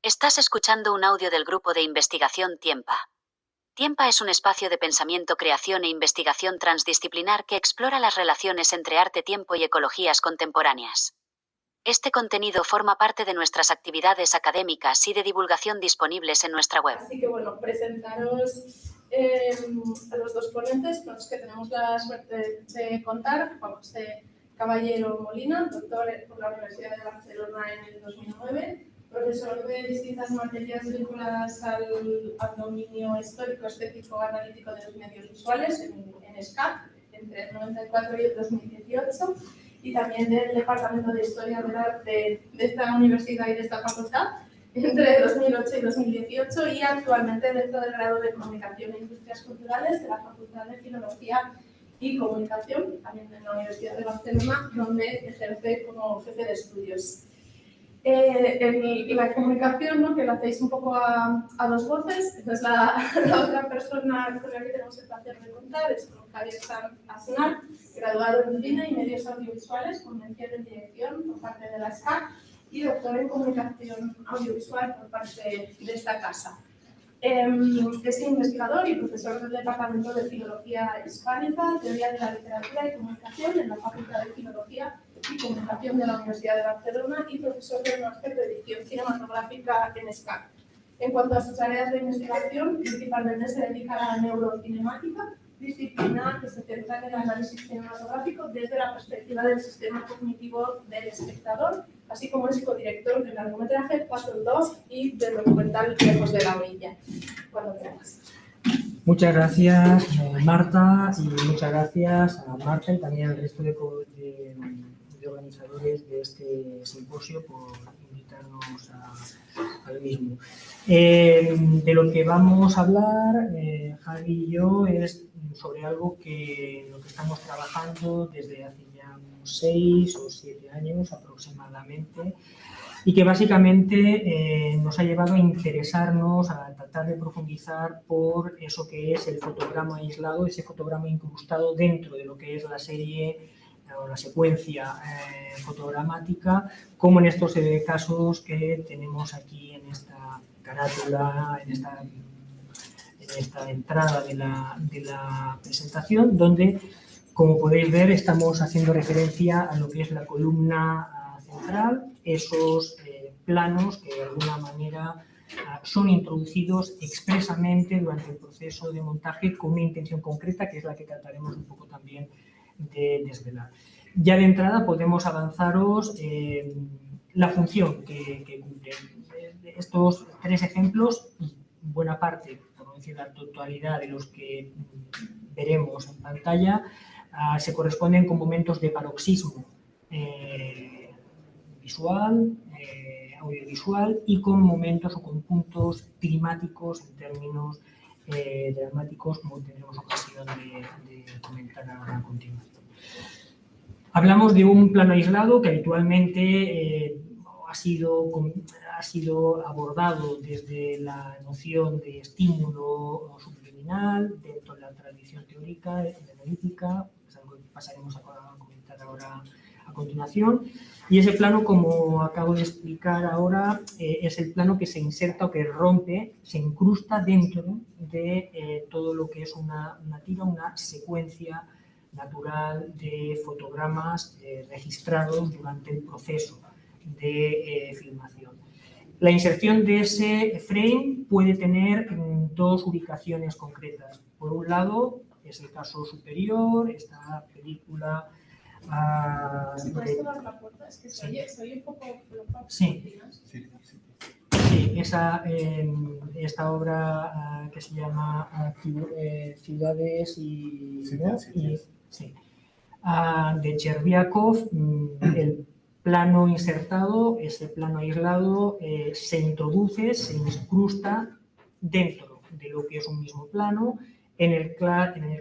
Estás escuchando un audio del grupo de investigación Tiempa. Tiempa es un espacio de pensamiento, creación e investigación transdisciplinar que explora las relaciones entre arte, tiempo y ecologías contemporáneas. Este contenido forma parte de nuestras actividades académicas y de divulgación disponibles en nuestra web. Así que bueno, presentaros a los dos ponentes con los que tenemos la suerte de contar. Juan José Caballero Molina, doctor por la Universidad de Barcelona en el 2009, profesor de distintas materias vinculadas al dominio histórico, estético, analítico de los medios visuales en SCAP entre el 94 y el 2018, y también del Departamento de Historia del Arte de esta universidad y de esta facultad entre 2008 y 2018, y actualmente dentro del grado de Comunicación e Industrias Culturales de la Facultad de Filología y Comunicación, también en la Universidad de Barcelona, donde ejerce como jefe de estudios. En la comunicación, ¿no?, que lo hacéis un poco a dos voces, entonces la otra persona con la que tenemos el placer de contar es con Javier Sanz Aznar, graduado en Cine y Medios Audiovisuales, con mención en Dirección por parte de la SCAC, y doctor en Comunicación Audiovisual por parte de esta casa. Es investigador y profesor del Departamento de Filología Hispánica, Teoría de la Literatura y Comunicación en la Facultad de Filología y Comunicación de la Universidad de Barcelona y profesor del máster de Edición Cinematográfica en SCAC. En cuanto a sus áreas de investigación, principalmente se dedica a la neurocinemática, disciplina que se centra en el análisis cinematográfico desde la perspectiva del sistema cognitivo del espectador, así como es codirector del largometraje Puzzle 2 y del documental Lejos de la Orilla. Cuando quieras. Muchas gracias, Marta, y muchas gracias a Marta y también al resto de organizadores de este simposio por invitarnos al mismo. De lo que vamos a hablar, Javi y yo, es sobre algo en lo que estamos trabajando desde hace ya unos 6 o 7 años aproximadamente, y que básicamente nos ha llevado a interesarnos, a tratar de profundizar por eso que es el fotograma aislado, ese fotograma incrustado dentro de lo que es la serie o la secuencia fotogramática, como en estos casos que tenemos aquí en esta carátula, en esta entrada de la presentación, donde, como podéis ver, estamos haciendo referencia a lo que es la columna central, esos planos que de alguna manera son introducidos expresamente durante el proceso de montaje con una intención concreta, que es la que trataremos un poco también de desvelar. Ya de entrada podemos avanzaros la función que cumplen. Estos 3 ejemplos, buena parte, por no decir la totalidad de los que veremos en pantalla, se corresponden con momentos de paroxismo visual, audiovisual, y con momentos o con puntos climáticos en términos dramáticos, como tendremos ocasión de comentar a continuación. Hablamos de un plano aislado que habitualmente ha sido abordado desde la noción de estímulo subliminal dentro de la tradición teórica y analítica, es algo que pasaremos a comentar ahora a continuación. Y ese plano, como acabo de explicar ahora, es el plano que se inserta o que rompe, se incrusta dentro de todo lo que es una tira, una secuencia natural de fotogramas registrados durante el proceso de filmación. La inserción de ese frame puede tener 2 ubicaciones concretas. Por un lado, es el caso superior, esta película... ¿Si puedes cerrar la puerta? Es que soy un poco... Sí. Sí, esta obra que se llama Ciudades y... Sí. De Cherviakov, el plano insertado, ese plano aislado, se introduce, se incrusta dentro de lo que es un mismo plano. En el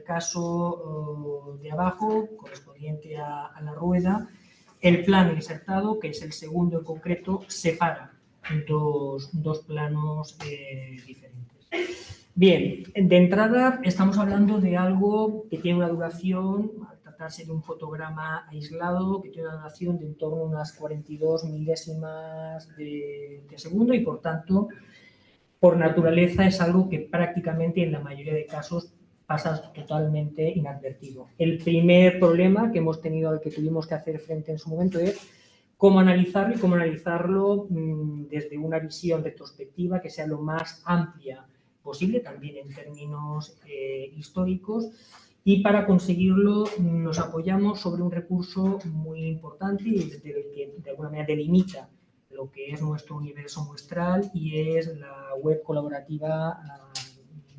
caso de abajo, correspondiente a la rueda, el plano insertado, que es el segundo en concreto, separa dos planos diferentes. Bien, de entrada estamos hablando de algo que tiene una duración, tratarse de un fotograma aislado que tiene una duración de en torno a unas 42 milésimas de segundo y, por tanto, por naturaleza es algo que prácticamente en la mayoría de casos pasa totalmente inadvertido. El primer problema que hemos tenido, al que tuvimos que hacer frente en su momento, es cómo analizarlo y cómo analizarlo desde una visión retrospectiva que sea lo más amplia posible, también en términos históricos, y para conseguirlo nos apoyamos sobre un recurso muy importante y desde el que de alguna manera delimita lo que es nuestro universo muestral, y es la web colaborativa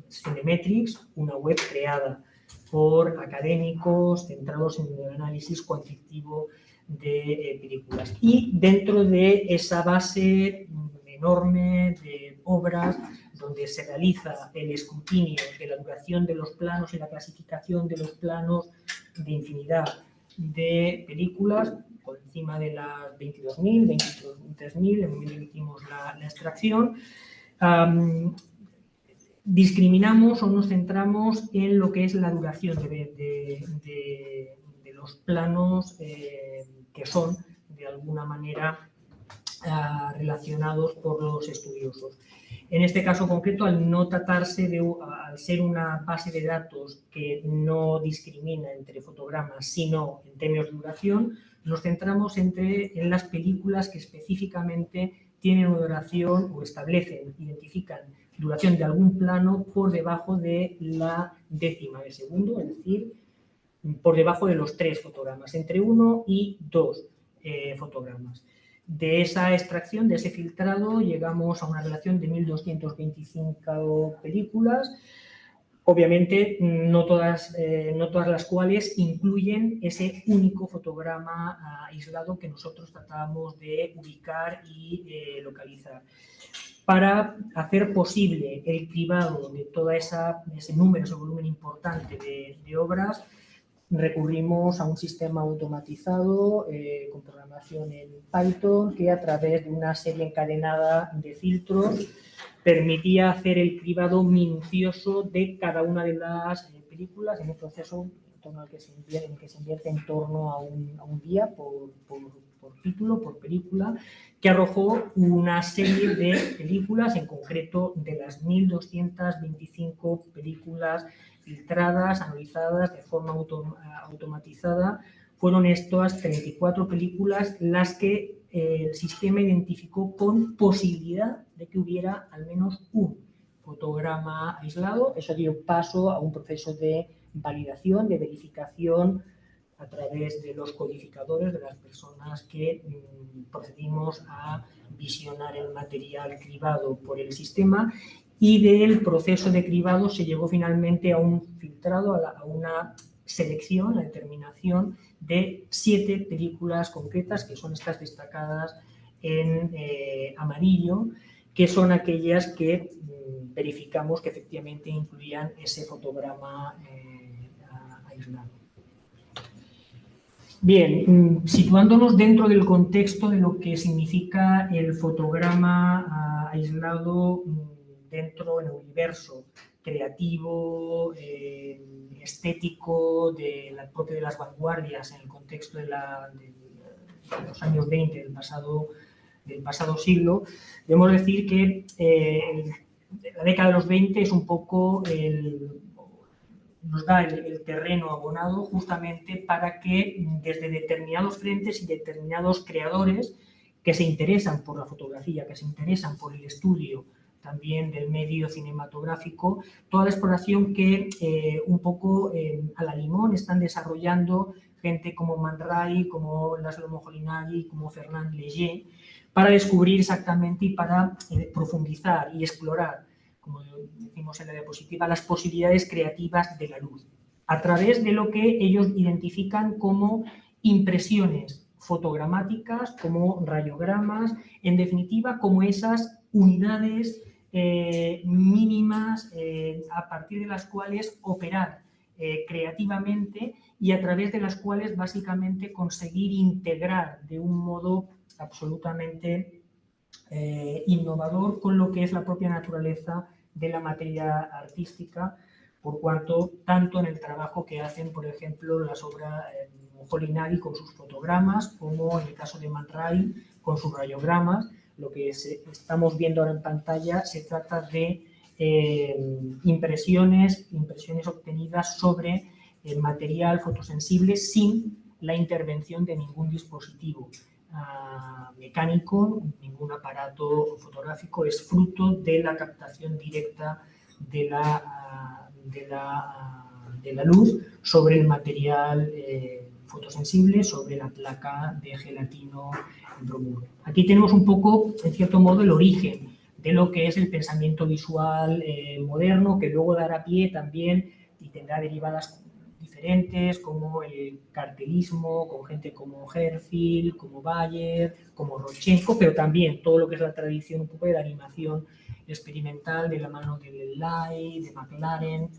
Cinemetrics, una web creada por académicos centrados en el análisis cuantitativo de películas. Y dentro de esa base enorme de obras donde se realiza el escrutinio de la duración de los planos y la clasificación de los planos de infinidad de películas, por encima de las 22.000, 23.000, en el momento que hicimos la extracción, discriminamos o nos centramos en lo que es la duración de los planos que son, de alguna manera, relacionados por los estudiosos. En este caso concreto, al no tratarse al ser una base de datos que no discrimina entre fotogramas, sino en términos de duración, nos centramos en las películas que específicamente tienen una duración o establecen, identifican duración de algún plano por debajo de la décima de segundo, es decir, por debajo de los 3 fotogramas, entre 1 y 2 fotogramas. De esa extracción, de ese filtrado, llegamos a una relación de 1.225 películas. Obviamente, no todas las cuales incluyen ese único fotograma aislado que nosotros tratábamos de ubicar y localizar. Para hacer posible el cribado de todo ese número, ese volumen importante de obras, recurrimos a un sistema automatizado con programación en Python que, a través de una serie encadenada de filtros, permitía hacer el cribado minucioso de cada una de las películas en un proceso en torno al que se invierte en torno a un día por título, por película, que arrojó una serie de películas, en concreto de las 1.225 películas filtradas, analizadas de forma automatizada. Fueron estas 34 películas las que el sistema identificó con posibilidad de que hubiera al menos un fotograma aislado. Eso dio paso a un proceso de validación, de verificación a través de los codificadores, de las personas que procedimos a visionar el material cribado por el sistema, y del proceso de cribado se llegó finalmente a un filtrado, a una selección, la determinación de 7 películas concretas, que son estas destacadas en amarillo, que son aquellas que verificamos que efectivamente incluían ese fotograma aislado. Bien, situándonos dentro del contexto de lo que significa el fotograma aislado dentro del universo creativo, estético, propio de las vanguardias en el contexto de los años 20 del pasado siglo, debemos decir que la década de los 20 es un poco nos da el terreno abonado justamente para que desde determinados frentes y determinados creadores que se interesan por la fotografía, que se interesan por el estudio también del medio cinematográfico, toda la exploración que un poco a la limón están desarrollando gente como Man Ray, como Laszlo Moholy-Nagy, como Fernand Léger, para descubrir exactamente y para profundizar y explorar, como decimos en la diapositiva, las posibilidades creativas de la luz, a través de lo que ellos identifican como impresiones fotogramáticas, como rayogramas, en definitiva, como esas unidades mínimas a partir de las cuales operar creativamente y a través de las cuales básicamente conseguir integrar de un modo absolutamente innovador con lo que es la propia naturaleza de la materia artística, por cuanto tanto en el trabajo que hacen, por ejemplo, las obras Molinari con sus fotogramas, como en el caso de Man Ray con sus rayogramas. Lo que estamos viendo ahora en pantalla se trata de impresiones obtenidas sobre material fotosensible sin la intervención de ningún dispositivo mecánico, ningún aparato fotográfico. Es fruto de la captación directa de la luz sobre el material fotosensible, sobre la placa de gelatino bromuro. Aquí tenemos un poco, en cierto modo, el origen de lo que es el pensamiento visual moderno, que luego dará pie también y tendrá derivadas diferentes, como el cartelismo, con gente como Herfield, como Bayer, como Rodchenko, pero también todo lo que es la tradición un poco de la animación experimental de la mano de Lelay, de McLaren,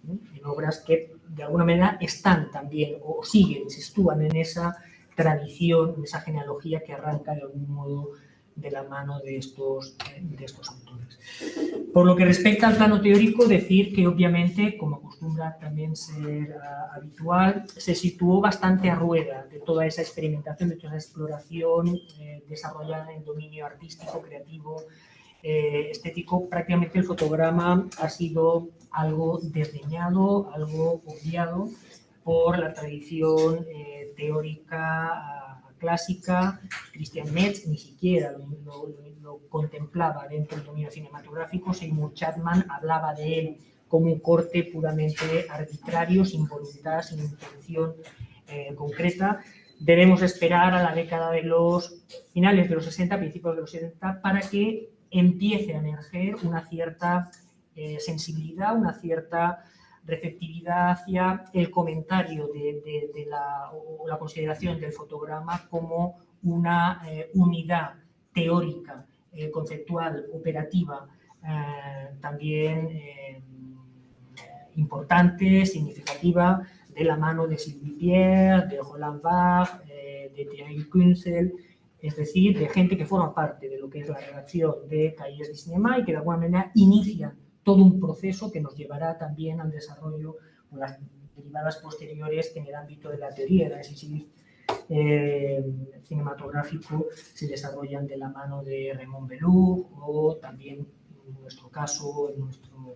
en obras que de alguna manera están también o siguen, se sitúan en esa tradición, en esa genealogía que arranca de algún modo de la mano de estos autores. Por lo que respecta al plano teórico, decir que obviamente, como acostumbra también ser habitual, se situó bastante a rueda de toda esa experimentación, de toda esa exploración desarrollada en el dominio artístico, creativo, estético. Prácticamente el fotograma ha sido algo desdeñado, algo obviado por la tradición teórica clásica. Christian Metz ni siquiera lo contemplaba dentro del dominio cinematográfico. Seymour Chapman hablaba de él como un corte puramente arbitrario, sin voluntad, sin intención concreta. Debemos esperar a la década de los finales de los 60, principios de los 70, para que empiece a emerger una cierta sensibilidad, una cierta receptividad hacia el comentario o la consideración del fotograma como una unidad teórica, conceptual, operativa, también importante, significativa, de la mano de Sylvie Pierre, de Roland Barthes, de Thierry Kunzel, es decir, de gente que forma parte de lo que es la redacción de Cahiers du Cinéma y que de alguna manera inicia todo un proceso que nos llevará también al desarrollo o las derivadas posteriores en el ámbito de la teoría, el análisis cinematográfico se desarrollan de la mano de Raymond Bellour o también, en nuestro caso, en nuestro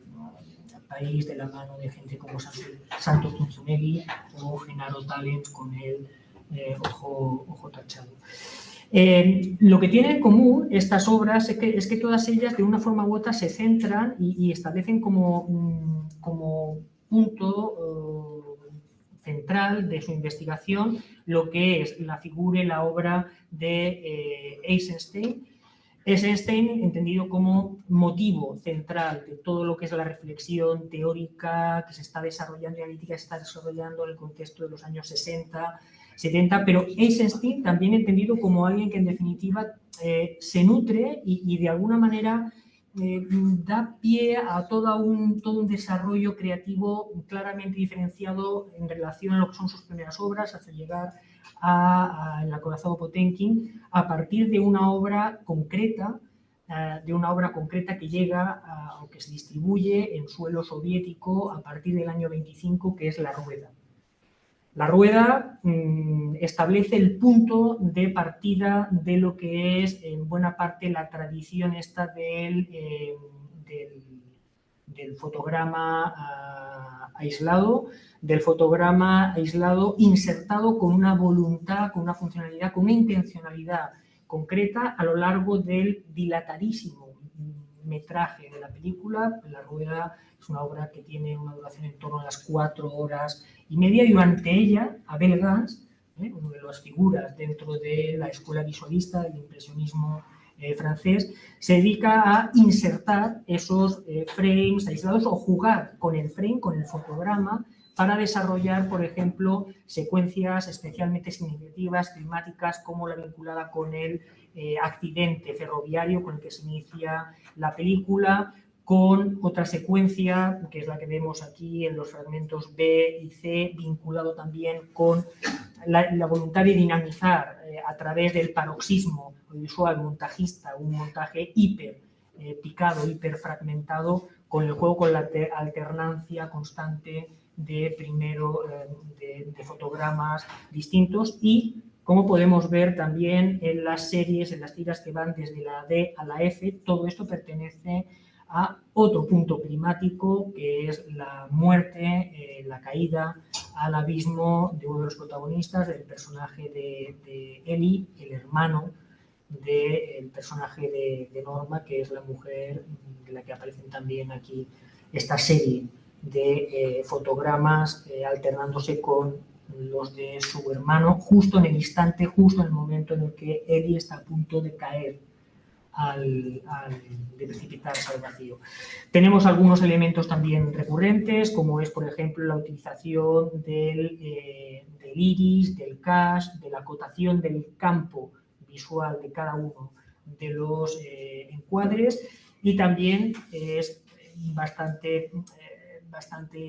país, de la mano de gente como Santos Zunzunegui o Genaro Talent con el ojo tachado. Lo que tienen en común estas obras es que todas ellas de una forma u otra se centran y establecen como punto central de su investigación lo que es la figura y la obra de Eisenstein. Eisenstein entendido como motivo central de todo lo que es la reflexión teórica que se está desarrollando y analítica que se está desarrollando en el contexto de los años 60, 70, pero Eisenstein también entendido como alguien que en definitiva se nutre y de alguna manera da pie a todo un desarrollo creativo claramente diferenciado en relación a lo que son sus primeras obras, hasta llegar a El acorazado Potemkin, a partir de una obra concreta, que llega o que se distribuye en suelo soviético a partir del año 25, que es La Rueda. La Rueda establece el punto de partida de lo que es, en buena parte, la tradición esta del fotograma aislado, insertado con una voluntad, con una funcionalidad, con una intencionalidad concreta a lo largo del dilatadísimo metraje de la película. La Rueda es una obra que tiene una duración en torno a las 4 horas y media, y durante ella Abel Gance, una de las figuras dentro de la escuela visualista del impresionismo francés, se dedica a insertar esos frames aislados o jugar con el frame, con el fotograma, para desarrollar, por ejemplo, secuencias especialmente significativas, climáticas, como la vinculada con el accidente ferroviario con el que se inicia la película, con otra secuencia, que es la que vemos aquí en los fragmentos B y C, vinculado también con la voluntad de dinamizar a través del paroxismo visual montajista, un montaje hiper picado, hiper fragmentado, con el juego, con la alternancia constante de primero de fotogramas distintos, y como podemos ver también en las series, en las tiras que van desde la D a la F, todo esto pertenece a otro punto climático, que es la muerte, la caída al abismo de uno de los protagonistas, del personaje de Ellie, el hermano del personaje de Norma, que es la mujer de la que aparecen también aquí esta serie de fotogramas alternándose con los de su hermano, justo en el instante, justo en el momento en el que Ellie está a punto de caer, de precipitarse al vacío. Tenemos algunos elementos también recurrentes, como es, por ejemplo, la utilización del iris, del cache, de la acotación del campo visual de cada uno de los encuadres, y también es bastante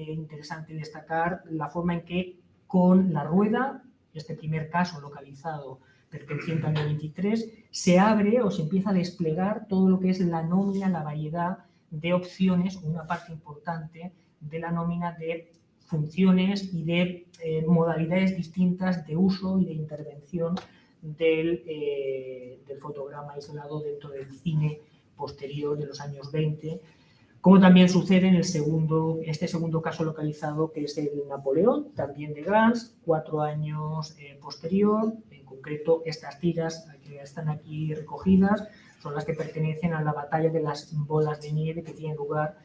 interesante destacar la forma en que con la rueda, este primer caso localizado perteneciente al año 23, se abre o se empieza a desplegar todo lo que es la nómina, la variedad de opciones, una parte importante de la nómina de funciones y de modalidades distintas de uso y de intervención del fotograma aislado dentro del cine posterior de los años 20, como también sucede en este segundo caso localizado, que es el Napoleón, también de Gans, 4 años posterior. En concreto, estas tiras que están aquí recogidas son las que pertenecen a la batalla de las bolas de nieve, que tiene lugar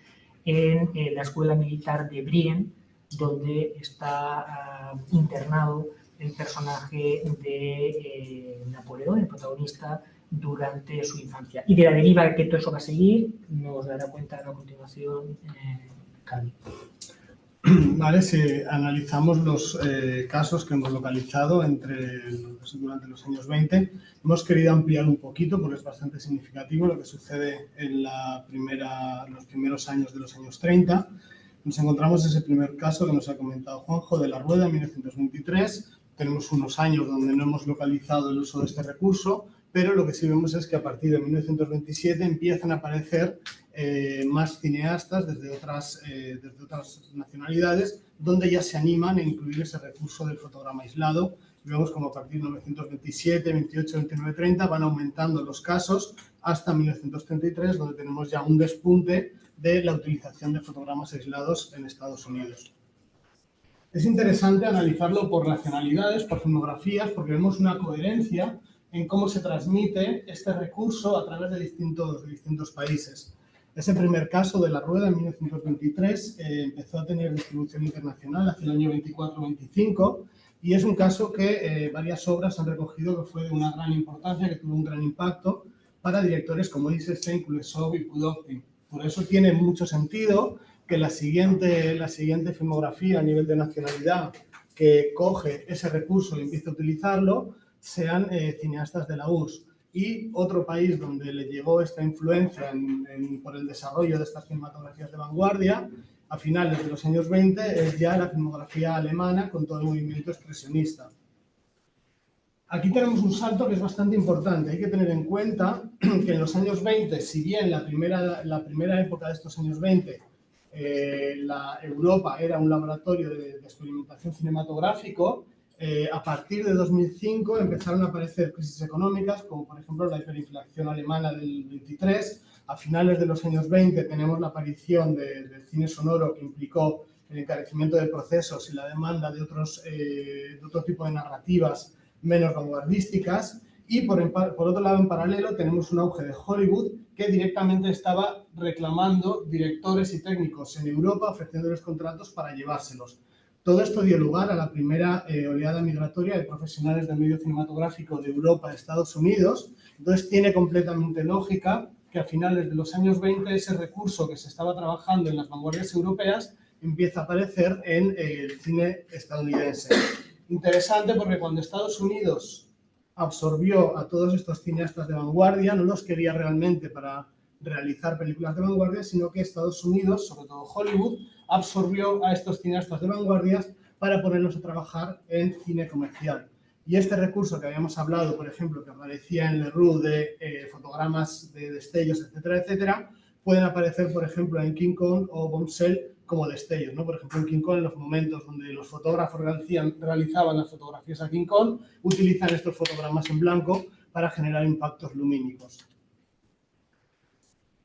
en la Escuela Militar de Brienne, donde está internado el personaje de Napoleón, el protagonista, durante su infancia. Y de la deriva que todo eso va a seguir, nos dará cuenta a continuación Javi. Vale, si analizamos los casos que hemos localizado durante los años 20, hemos querido ampliar un poquito porque es bastante significativo lo que sucede en los primeros años de los años 30. Nos encontramos ese primer caso que nos ha comentado Juanjo, de la rueda en 1923. Tenemos unos años donde no hemos localizado el uso de este recurso, pero lo que sí vemos es que a partir de 1927 empiezan a aparecer más cineastas desde otras nacionalidades, donde ya se animan a incluir ese recurso del fotograma aislado. Y vemos como a partir de 1927, 28, 29, 30 van aumentando los casos hasta 1933, donde tenemos ya un despunte de la utilización de fotogramas aislados en Estados Unidos. Es interesante analizarlo por nacionalidades, por filmografías, porque vemos una coherencia en cómo se transmite este recurso a través de distintos países. Ese primer caso de la rueda en 1923 empezó a tener distribución internacional hacia el año 24-25, y es un caso que varias obras han recogido que fue de una gran importancia, que tuvo un gran impacto para directores como Eisenstein, Kuleshov y Kudovkin. Por eso tiene mucho sentido que la siguiente filmografía a nivel de nacionalidad que coge ese recurso y empiece a utilizarlo sean cineastas de la URSS. Y otro país donde le llegó esta influencia por el desarrollo de estas cinematografías de vanguardia a finales de los años 20 es ya la filmografía alemana con todo el movimiento expresionista. Aquí tenemos un salto que es bastante importante. Hay que tener en cuenta que en los años 20, si bien la primera época de estos años 20, Europa era un laboratorio de experimentación cinematográfico, a partir de 2005 empezaron a aparecer crisis económicas, como por ejemplo la hiperinflación alemana del 23. A finales de los años 20 tenemos la aparición del cine sonoro, que implicó el encarecimiento de procesos y la demanda de otro tipo de narrativas menos vanguardísticas. Y por otro lado, en paralelo, tenemos un auge de Hollywood que directamente estaba reclamando directores y técnicos en Europa, ofreciéndoles contratos para llevárselos. Todo esto dio lugar a la primera oleada migratoria de profesionales del medio cinematográfico de Europa a Estados Unidos. Entonces tiene completamente lógica que a finales de los años 20 ese recurso que se estaba trabajando en las vanguardias europeas empieza a aparecer en el cine estadounidense. Interesante porque cuando Estados Unidos absorbió a todos estos cineastas de vanguardia, no los quería realmente para realizar películas de vanguardia, sino que Estados Unidos, sobre todo Hollywood, absorbió a estos cineastas de vanguardias para ponerlos a trabajar en cine comercial. Y este recurso que habíamos hablado, por ejemplo, que aparecía en Leroux de fotogramas de destellos, etcétera, etcétera, pueden aparecer, por ejemplo, en King Kong o Bombshell como destellos, ¿no? Por ejemplo, en King Kong, en los momentos donde los fotógrafos realizaban las fotografías a King Kong, utilizan estos fotogramas en blanco para generar impactos lumínicos.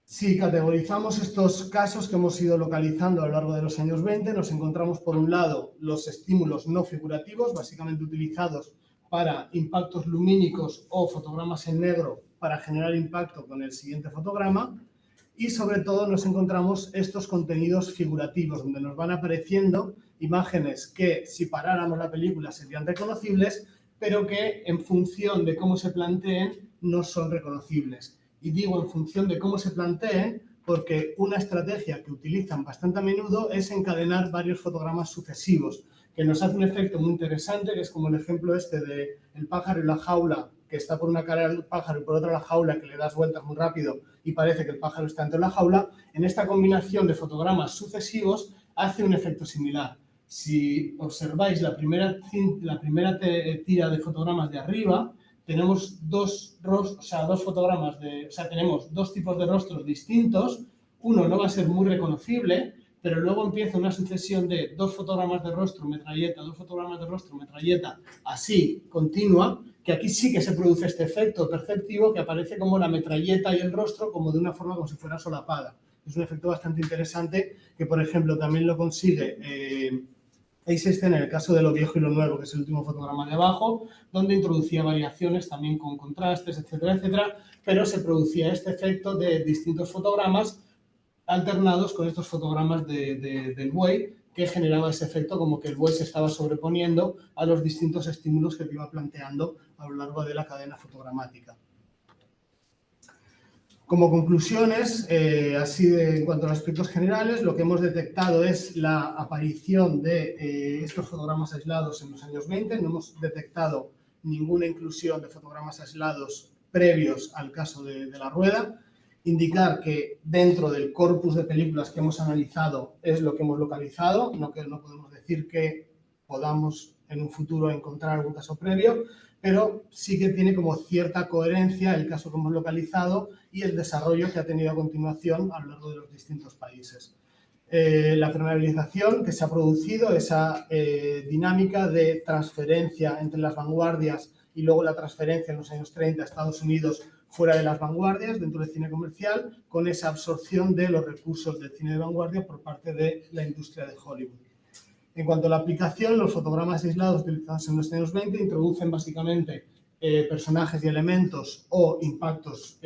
Si categorizamos estos casos que hemos ido localizando a lo largo de los años 20, nos encontramos, por un lado, los estímulos no figurativos, básicamente utilizados para impactos lumínicos o fotogramas en negro para generar impacto con el siguiente fotograma, y sobre todo nos encontramos estos contenidos figurativos, donde nos van apareciendo imágenes que, si paráramos la película, serían reconocibles, pero que en función de cómo se planteen no son reconocibles. Y digo en función de cómo se planteen porque una estrategia que utilizan bastante a menudo es encadenar varios fotogramas sucesivos, que nos hace un efecto muy interesante, que es como el ejemplo este de el pájaro y la jaula, que está por una cara el pájaro y por otra la jaula, que le das vueltas muy rápido y parece que el pájaro está dentro de la jaula. En esta combinación de fotogramas sucesivos hace un efecto similar. Si observáis la primera tira de fotogramas de arriba, tenemos dos tipos de rostros distintos. Uno no va a ser muy reconocible, pero luego empieza una sucesión de dos fotogramas de rostro, metralleta, dos fotogramas de rostro, metralleta, así, continua, que aquí sí que se produce este efecto perceptivo que aparece como la metralleta y el rostro como de una forma como si fuera solapada. Es un efecto bastante interesante que, por ejemplo, también lo consigue A16 en el caso de Lo viejo y lo nuevo, que es el último fotograma de abajo, donde introducía variaciones también con contrastes, etcétera, etcétera, pero se producía este efecto de distintos fotogramas alternados con estos fotogramas del buey, que generaba ese efecto como que el buey se estaba sobreponiendo a los distintos estímulos que te iba planteando a lo largo de la cadena fotogramática. Como conclusiones, en cuanto a los aspectos generales, lo que hemos detectado es la aparición de estos fotogramas aislados en los años 20. No hemos detectado ninguna inclusión de fotogramas aislados previos al caso de la rueda. Indicar que dentro del corpus de películas que hemos analizado es lo que hemos localizado, no podemos decir que podamos en un futuro encontrar algún caso previo, pero sí que tiene como cierta coherencia el caso que hemos localizado y el desarrollo que ha tenido a continuación a lo largo de los distintos países. La permeabilización que se ha producido, esa dinámica de transferencia entre las vanguardias y luego la transferencia en los años 30 a Estados Unidos fuera de las vanguardias, dentro del cine comercial, con esa absorción de los recursos del cine de vanguardia por parte de la industria de Hollywood. En cuanto a la aplicación, los fotogramas aislados utilizados en los años 20 introducen básicamente personajes y elementos o impactos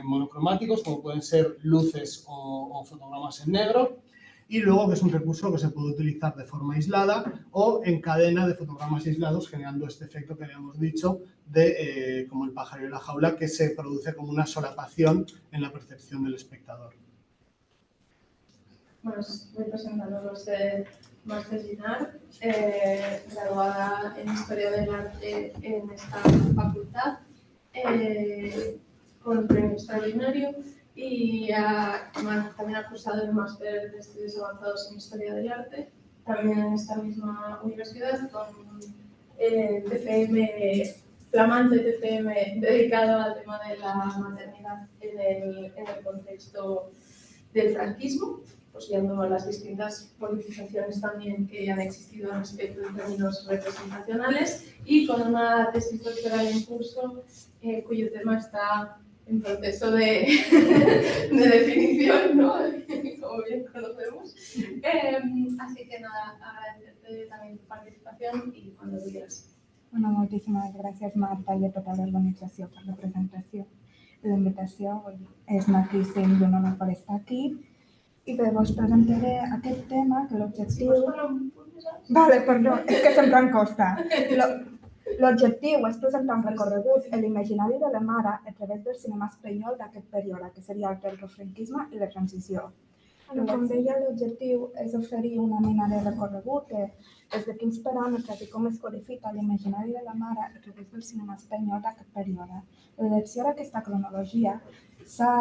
monocromáticos, como pueden ser luces o fotogramas en negro, y luego que es un recurso que se puede utilizar de forma aislada o en cadena de fotogramas aislados, generando este efecto que habíamos dicho de como el pájaro y la jaula, que se produce como una solapación en la percepción del espectador. Bueno, os voy presentando los Mercè Ginar, graduada en Historia del Arte en esta facultad, con un premio extraordinario, y también ha cursado el máster de estudios avanzados en Historia del Arte, también en esta misma universidad, con TFM, flamante TFM dedicado al tema de la maternidad en el contexto del franquismo, pues viendo las distintas politizaciones también que han existido al respecto en términos representacionales, y con una tesis doctoral en curso cuyo tema está en proceso de definición, ¿no? Como bien conocemos. Así que nada, agradecerte también tu participación y cuando quieras. Bueno, moltíssimes gràcies, Marta, i a tota l'organització per la presentació i la invitació. És maquíssim i un honor per estar aquí. I bé, vos presentaré aquest tema, que l'objectiu... Vale, perdó, és que sempre em costa. L'objectiu és presentar un recorregut en l'imaginari de la mare a través del cinema espanyol d'aquest període, que seria el franquisme i la transició. Com deia, l'objectiu és oferir una mena de recorregut des de quins paràmetres i com es codifica l'imaginari de la mare a través del cinema espanyol d'aquest període. La direcció d'aquesta cronologia s'ha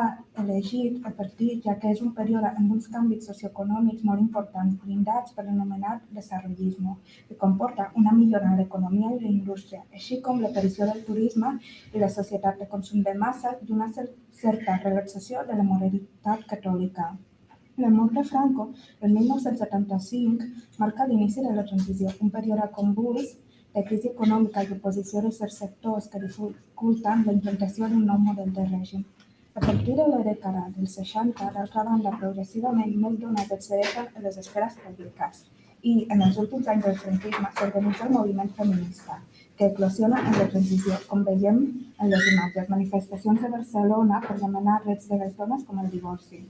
elegit a partir, ja que és un període amb uns canvis socioeconòmics molt importants blindats per l'anomenat desarrollisme, que comporta una millora en l'economia i la indústria, així com l'aparició del turisme i la societat de consum de massa i una certa relaxació de la moralitat catòlica. La mort de Franco, el 1975, marca l'inici de la transició, un període convuls de crisi econòmica i oposició de certs sectors que dificulten la implantació d'un nou model de règim. A partir de la dècada dels 60, d'altra banda, progressivament més dones accedeixen a les esferes públiques i en els últims anys del franquisme s'organitza el moviment feminista, que eclosiona en la transició, com veiem en les imatges, manifestacions de Barcelona per demanar drets de les dones com el divorci.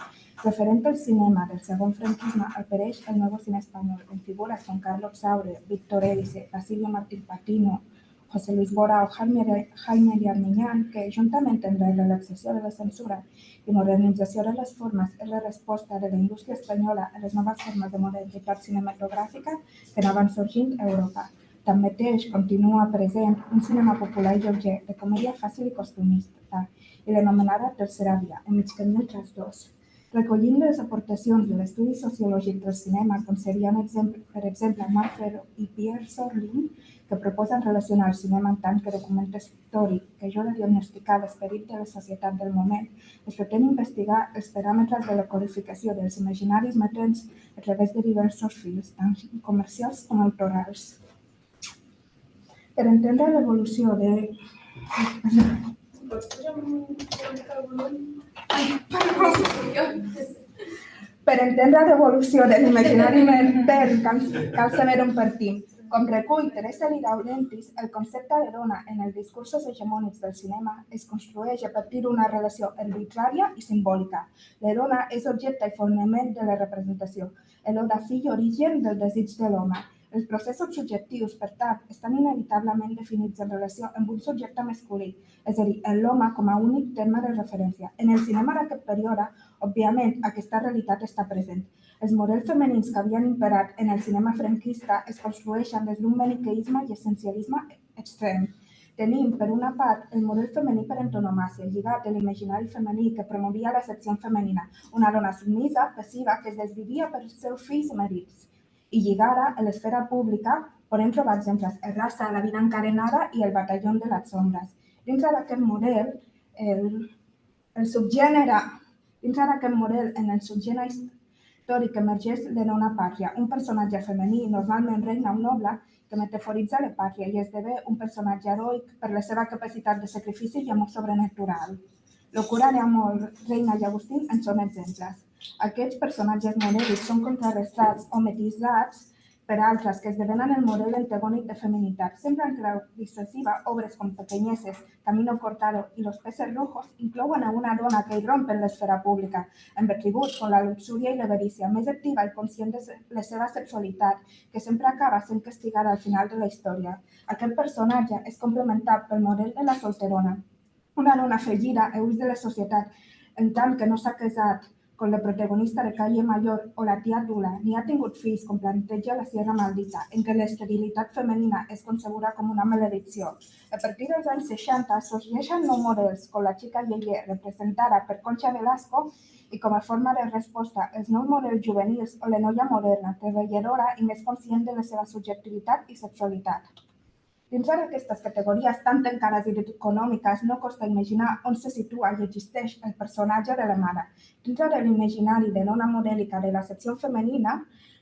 Referent al cinema del segon franquisme apareix el nou cine espanyol, en figures com Carlos Saura, Víctor Erice, Basilio Martín Patino, José Luis Borao, Jaime de Armiñán, que juntament amb la relaxació de la censura i modernització de les formes és la resposta de la indústria espanyola a les noves formes de modernitat cinematogràfica que anaven sorgint a Europa. Tanmateix, continua present un cinema popular i lleuger, de comèdia fàcil i costumista, i l'anomenada tercera via, enmig camí entre els dos. Recollint les aportacions de l'estudi sociològic del cinema, com serien, per exemple, Marc Ferro i Pierre Sorlin, que proposen relacionar el cinema en tant que document històric que ajuda a diagnosticar l'esperit de la societat del moment, es pretén investigar els paràmetres de la qualificació dels imaginaris matents a través de diversos fils, tant comercials com autorals. Per entendre l'evolució de... Pots pujar una mica el volum? Per entendre l'evolució de l'imaginari modern cal saber on partim. Com recull Teresa de Laurentiis, el concepte de dona en els discursos hegemònics del cinema es construeix a partir d'una relació arbitrària i simbòlica. La dona és objecte i fonament de la representació, la fill i origen del desig de l'home. Els processos subjectius, per tant, estan inevitablement definits en relació amb un subjecte masculí, és a dir, en l'home com a únic terme de referència. En el cinema d'aquest període, òbviament, aquesta realitat està present. Els models femenins que havien imperat en el cinema franquista es construeixen des d'un maniqueisme i essencialisme extrem. Tenim, per una part, el model femení per antonomàsia, lligat a l'imaginari femení que promovia la secció femenina, una dona submisa, passiva, que es desvivia per els seus fills i marits. I lligada a l'esfera pública, podem trobar exemples a Raça, La vida encadenada i El batallón de les sombres. Dintre d'aquest model, el subgènere històric emergeix de una pàtria, un personatge femení, normalment reina o noble, que metaforitza la pàtria i esdevé un personatge heroic per la seva capacitat de sacrifici i amor sobrenatural. Locura de amor, Reina i Agustín en són exemples. Aquests personatges modèlics són contrarrestats o metitzats per altres que esdevenen el model antagònic de feminitat. Sempre en clau discursiva, obres com Pequeñeces, Camino Cortado i Los Peces Rojos inclouen a una dona que irromp en l'esfera pública, amb atributs com la luxúria i l'avarícia, més activa i conscient de la seva sexualitat, que sempre acaba sent castigada al final de la història. Aquest personatge és complementat pel model de la solterona, una dona fallida a ulls de la societat, en tant que no s'ha casat, com la protagonista de Calle Mayor o la tia Tula, ni ha tingut fills, com planteja la Sierra Maldita, en què l'esterilitat femenina és concebuda com una maledicció. A partir dels anys 60 sorgeixen nous models, com la Chica Yeye, representada per Concha Velasco, i com a forma de resposta els nous models juvenils o la noia moderna, treballadora i més conscient de la seva subjectivitat i sexualitat. Dins d'aquestes categories tan tancades i econòmiques no costa imaginar on se situa i existeix el personatge de la mare. Dins de l'imaginari de dona modèlica de la secció femenina,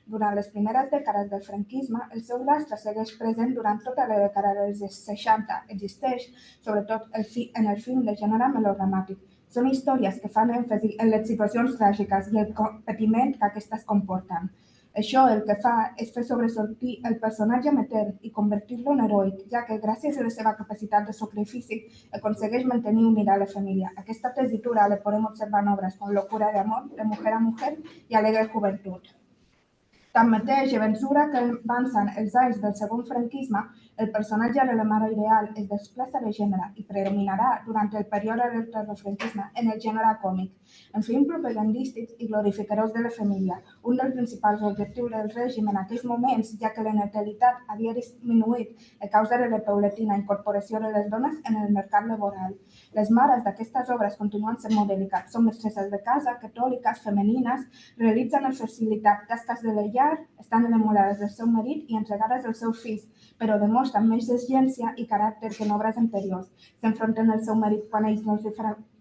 durant les primeres dècades del franquisme, el seu rastre segueix present durant tota la dècada dels 60. Existeix, sobretot, en el film de gènere melodramàtic. Són històries que fan èmfasi en les situacions tràgiques i el patiment que aquestes comporten. Això el que fa és fer sobresortir el personatge matern i convertir-lo en heroic, ja que gràcies a la seva capacitat de sacrifici aconsegueix mantenir unida la família. Aquesta tessitura la podem observar en obres com Locura de amor, De mujer a mujer i Alegre juventud. Tanmateix, a mesura que avancen els anys del segon franquisme, el personatge de la mare ideal es desplaça de gènere i predominarà durant el període del tardofranquisme en el gènere còmic, en films propagandístics i glorificadors de la família, un dels principals objectius del règim en aquells moments, ja que la natalitat havia disminuït a causa de la paulatina incorporació de les dones en el mercat laboral. Les mares d'aquestes obres continuen sent modèliques, són mestresses de casa, catòliques, femenines, realitzen amb facilitat tasques de la llar, estan enamorades del seu marit i entregades als seus fills, però demostren més exigència i caràcter que en obres anteriors. S'enfronten al seu marit quan ells no els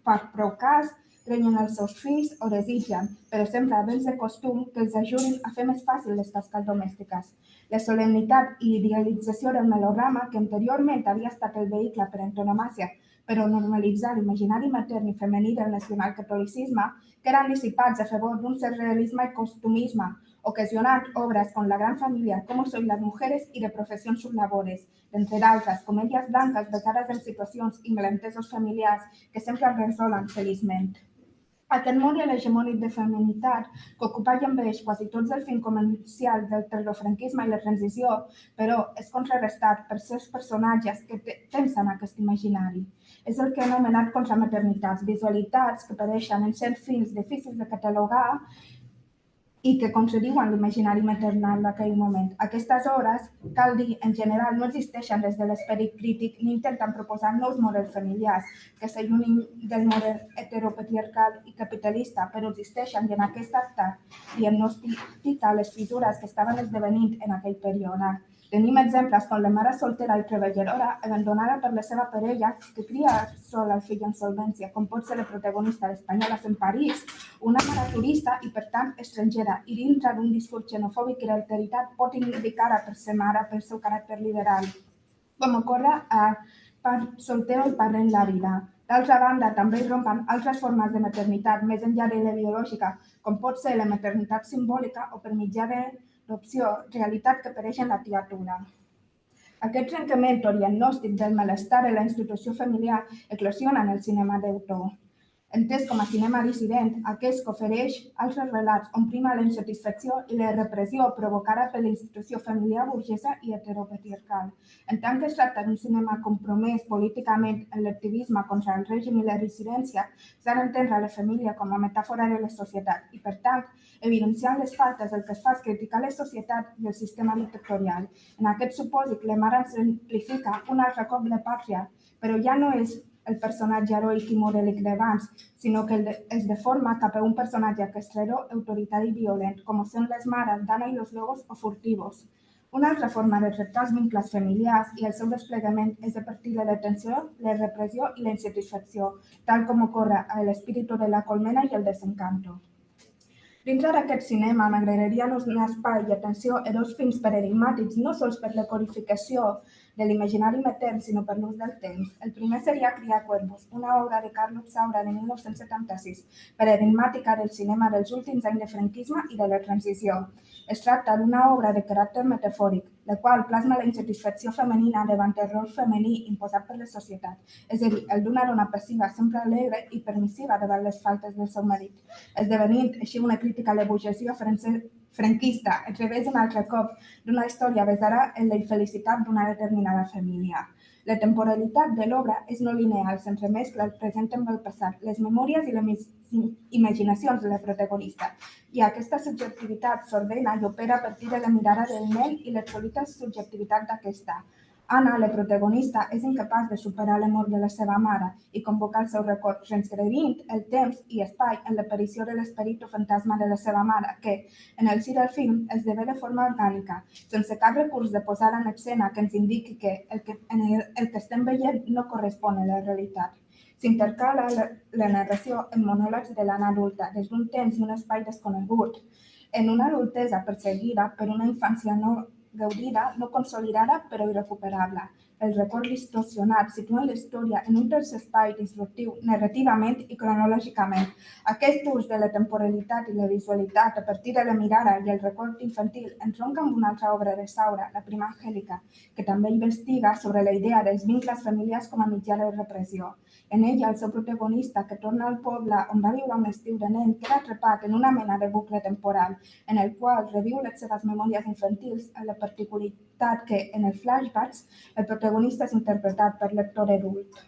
fa prou cas, renyen els seus fills o desitgen, però sempre havent de costum que els ajudin a fer més fàcil les tasques domèstiques. La solemnitat i idealització del melodrama, que anteriorment havia estat el vehicle per antonomàsia però normalitzar l'imaginari matern i femení del nacionalcatolicisme, queden dissipats a favor d'un cert realisme i costumisme, ocasionant obres com La gran família, Cómo soy las mujeres i de Profesión sus labores, entre d'altres, comèdies blanques basades en situacions i malentesos familiars que sempre es resolen feliçment. Aquest model hegemònic de feminitat, que ocupa i envaeix quasi tots els fins comercials del tardofranquisme i la transició, però és contrarrestat per certs personatges que pensen aquest imaginari. És el que he anomenat contramaternitats, visualitats que apareixen en certs films difícils de catalogar i que contradiuen l'imaginari maternal d'aquell moment. Aquestes obres, cal dir, en general no existeixen des de l'esperit crític ni intenten proposar nous models familiars que s'allunyin del model heteropatriarcal i capitalista, però existeixen i en aquest acte diagnostica les fissures que estaven esdevenint en aquell període. Tenim exemples com la mare soltera i treballadora abandonada per la seva parella que cria sola el fill en solvència, com pot ser la protagonista d'Espanyoles en París, una mare turista i, per tant, estrangera, i dintre d'un discurs xenofòbic i d'alteritat pot indicar per ser mare pel seu caràcter liberal, com ocorre a Soltero i Padre en la vida. D'altra banda, també hi rompen altres formes de maternitat més enllà de la biològica, com pot ser la maternitat simbòlica o per mitjà de l'opció, realitat que apareix en la criatura. Aquest trencament o diagnòstic del malestar en la institució familiar eclosiona en el cinema d'autor. Entès com a cinema dissident, aquest que ofereix altres relats on prima la insatisfacció i la repressió provocada per la institució familiar burgesa i heteropatriarcal. En tant que es tracta d'un cinema compromès políticament en l'activisme contra el règim i la dissidència, s'ha d'entendre la família com a metàfora de la societat i, per tant, evidenciant les faltes, el que es fa és criticar la societat i el sistema dictatorial. En aquest supòsit, la mare simplifica un altre cop la pàtria, però ja no és el personatge heroic i modèlic d'abans, sinó que es deforma cap a un personatge castrador, autoritari i violent, com són les mares d'Ana i los Lobos o Furtivos. Una altra forma de tractar els vincles familiars i el seu desplegament és a partir de la tensió, la repressió i la insatisfacció, tal com ocorre a l'espíritu de la colmena i el desencanto. Dintre d'aquest cinema m'agradaria donar espai i atenció a dos films paradigmàtics, no sols per la codificació de l'imaginari matern, sinó per l'ús del temps. El primer seria Criar Cuervos, una obra de Carlos Saura de 1976, paradigmàtica del cinema dels últims anys de franquisme i de la transició. Es tracta d'una obra de caràcter metafòric, la qual plasma la insatisfacció femenina davant el rol femení imposat per la societat, és a dir, el d'una dona passiva, sempre alegre i permissiva davant les faltes del seu marit, esdevenint així una crítica a la burgesia franquista, a través d'un altre cop d'una història basada en la infelicitat d'una determinada família. La temporalitat de l'obra és no lineal, s'entremescla el present amb el passat, les memòries i les imaginacions de la protagonista, i aquesta subjectivitat s'ordena i opera a partir de la mirada del nen i l'absoluta subjectivitat d'aquesta. Anna, la protagonista, és incapaç de superar la mort de la seva mare i convocar el seu record, transgredint el temps i espai en l'aparició de l'esperit o fantasma de la seva mare, que, en el si del film, esdevé de forma orgànica, sense cap recurs de posada en escena que ens indiqui que el que estem veient no correspon a la realitat. S'intercala la narració en monòlegs de l'Anna adulta, des d'un temps i un espai desconegut, en una adultesa perseguida per una infància no gaudida, no consolidada, però irrecuperable. el record distorsionat situen la història en un tercer espai disruptiu narrativament i cronològicament. Aquest ús de la temporalitat i la visualitat a partir de la mirada i el record infantil entronca amb una altra obra de Saura, La prima Angélica, que també investiga sobre la idea dels vincles familiars com a mitjà de repressió. En ella, el seu protagonista, que torna al poble on va viure un estiu de nen, queda atrapat en una mena de bucle temporal, en el qual reviu les seves memòries infantils amb la particularitat que, en els flashbacks, el protagonista és interpretat per l'actor adult.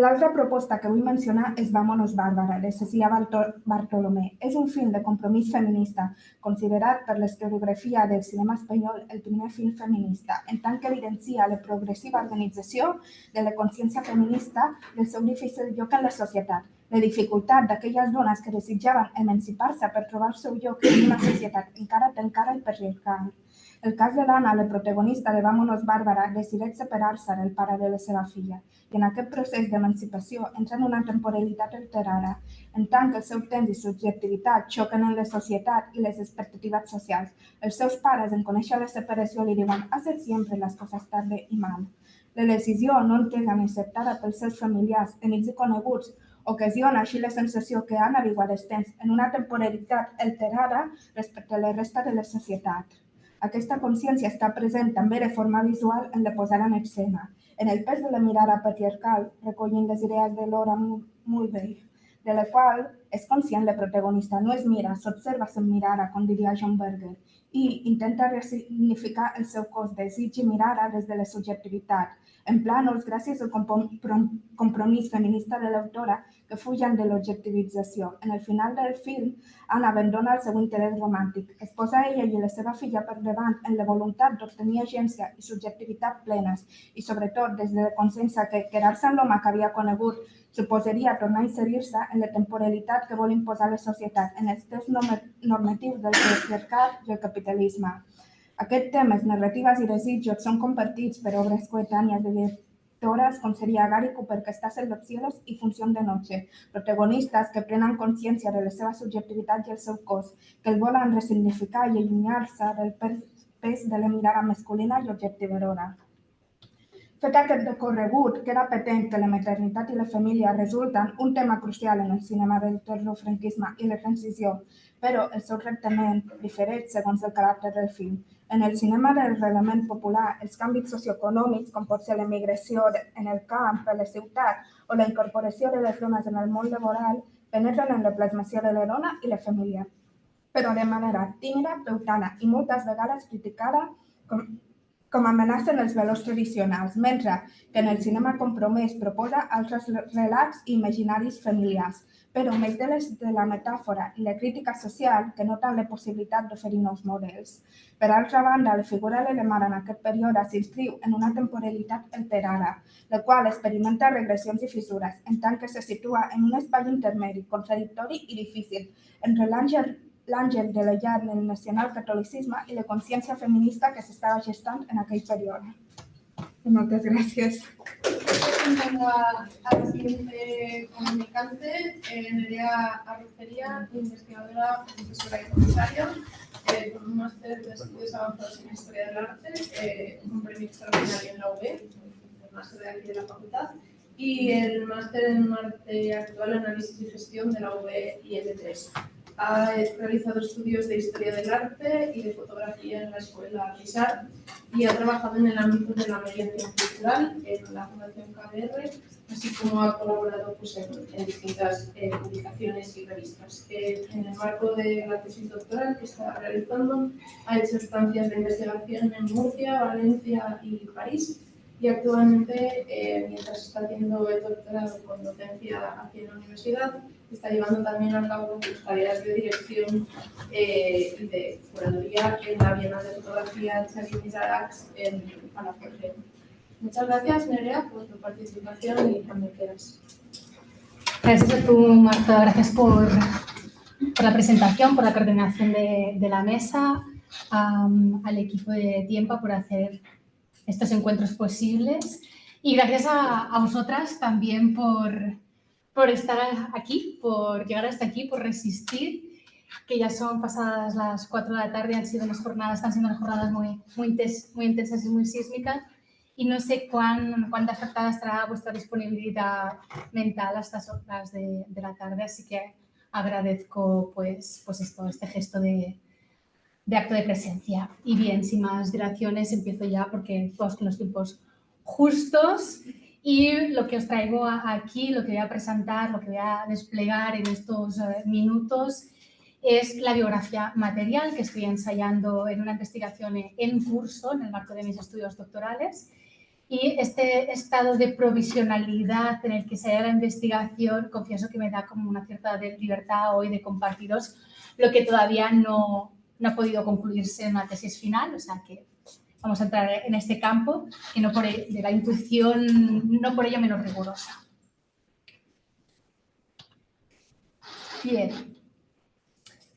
L'altra proposta que vull mencionar és Vámonos Bárbara, de Cecilia Bartolomé. És un film de compromís feminista, considerat per l'historiografia del cinema espanyol el primer film feminista, en tant que evidencia la progressiva organització de la consciència feminista i el seu difícil lloc en la societat, la dificultat d'aquelles dones que desitjaven emancipar-se per trobar el seu lloc en una societat encara tancada i patriarcal. El cas de l'Anna, la protagonista de Vámonos Bárbara, decideix separar-se del pare de la seva filla i en aquest procés d'emancipació entra en una temporalitat alterada, en tant que el seu temps i subjectivitat xoquen en la societat i les expectatives socials. Els seus pares, en conèixer la separació, li diuen «hacer siempre las cosas tarde y mal». La decisió no entesa ni acceptada pels seus familiars, amics i coneguts, ocasiona així la sensació que Anna viu a temps en una temporalitat alterada respecte a la resta de la societat. Aquesta consciència està present també de forma visual en la posada en escena, en el pes de la mirada patriarcal, recollint les idees de Laura Mulvey, de la qual és conscient la protagonista, no es mira, s'observa sin mirada, com diria John Berger, i intenta resignificar el seu cos, desig i mirada des de la subjectivitat, en plànols gràcies al compromís feminista de l'autora que fugen de l'objectivització. En el final del film, Anna abandona el seu interès romàntic. Es posa ella i la seva filla per davant en la voluntat d'obtenir agència i subjectivitat plenes i, sobretot, des de la consciència que quedar-se amb l'home que havia conegut suposaria tornar a inserir-se en la temporalitat que vol imposar la societat, en els tests normatius del patriarcat i el capitalisme. Aquests temes, narratives i desitjos són compartits per obres coetànies de directores com seria Gary Cooper, que estàs en los cielos, i Función de noche, protagonistes que prenen consciència de la seva subjectivitat i el seu cos, que el volen resignificar i allunyar-se del pes de la mirada masculina i objectivadora. Fet aquest recorregut, queda patent que la maternitat i la família resulten un tema crucial en el cinema del tardofranquisme i la transició, però el seu tractament difereix segons el caràcter del film. En el cinema del relament popular, els canvis socioeconòmics, com pot ser la migració en el camp a la ciutat o la incorporació de les dones en el món laboral, penetren en la plasmació de la dona i la família, però de manera tímida, pautada i moltes vegades criticada com amenacen els valors tradicionals, mentre que en el cinema compromès proposa altres relats i imaginaris familiars, però més de la metàfora i la crítica social que noten la possibilitat d'oferir nous models. Per altra banda, la figura de la mare en aquest període s'inscriu en una temporalitat alterada, la qual experimenta regressions i fissures, en tant que se situa en un espai intermedi, contradictori i difícil, entre l'àngel de la llar del nacionalcatolicisme i la consciència feminista que s'estava gestant en aquell període. Moltes gràcies. A la siguiente comunicante, Nerea Arrocería, investigadora, profesora y comisaria, con un máster de estudios avanzados en Historia del Arte, un premio extraordinario en la UB, el máster de aquí de la facultad, y el máster en Arte Actual, Análisis y Gestión de la UB IL3. Ha realizado estudios de Historia del Arte y de Fotografía en la Escuela Pizar y ha trabajado en el ámbito de la mediación cultural en la Fundación KBR, así como ha colaborado en distintas publicaciones y revistas. En el marco de la tesis doctoral que está realizando, ha hecho estancias de investigación en Murcia, Valencia y París, y actualmente, mientras está haciendo el doctorado con docencia aquí en la universidad, está llevando también a cabo sus tareas de dirección y de curaduría en la Bienal de Fotografía Xavier Misarax en Palafrugell. Muchas gracias, Nerea, por tu participación y cuando quieras. Gracias a tú, Marta. Gracias por la presentación, por la coordinación de la mesa, al equipo de Tiempa por hacer estos encuentros posibles y gracias a vosotras también por estar aquí, por llegar hasta aquí, por resistir, que ya son pasadas las 4 de la tarde, están siendo unas jornadas muy intensas y muy sísmicas y no sé cuánta afectada estará vuestra disponibilidad mental a estas horas de la tarde, así que agradezco pues este gesto de acto de presencia. Y bien, sin más dilaciones, empiezo ya porque todos con los tiempos justos y lo que os traigo aquí, lo que voy a presentar, lo que voy a desplegar en estos minutos es la biografía material que estoy ensayando en una investigación en curso en el marco de mis estudios doctorales. Y este estado de provisionalidad en el que se halla la investigación, confieso que me da como una cierta libertad hoy de compartiros lo que todavía no ha podido concluirse en una tesis final, o sea que vamos a entrar en este campo, que no por de la intuición, no por ello menos rigurosa. Bien.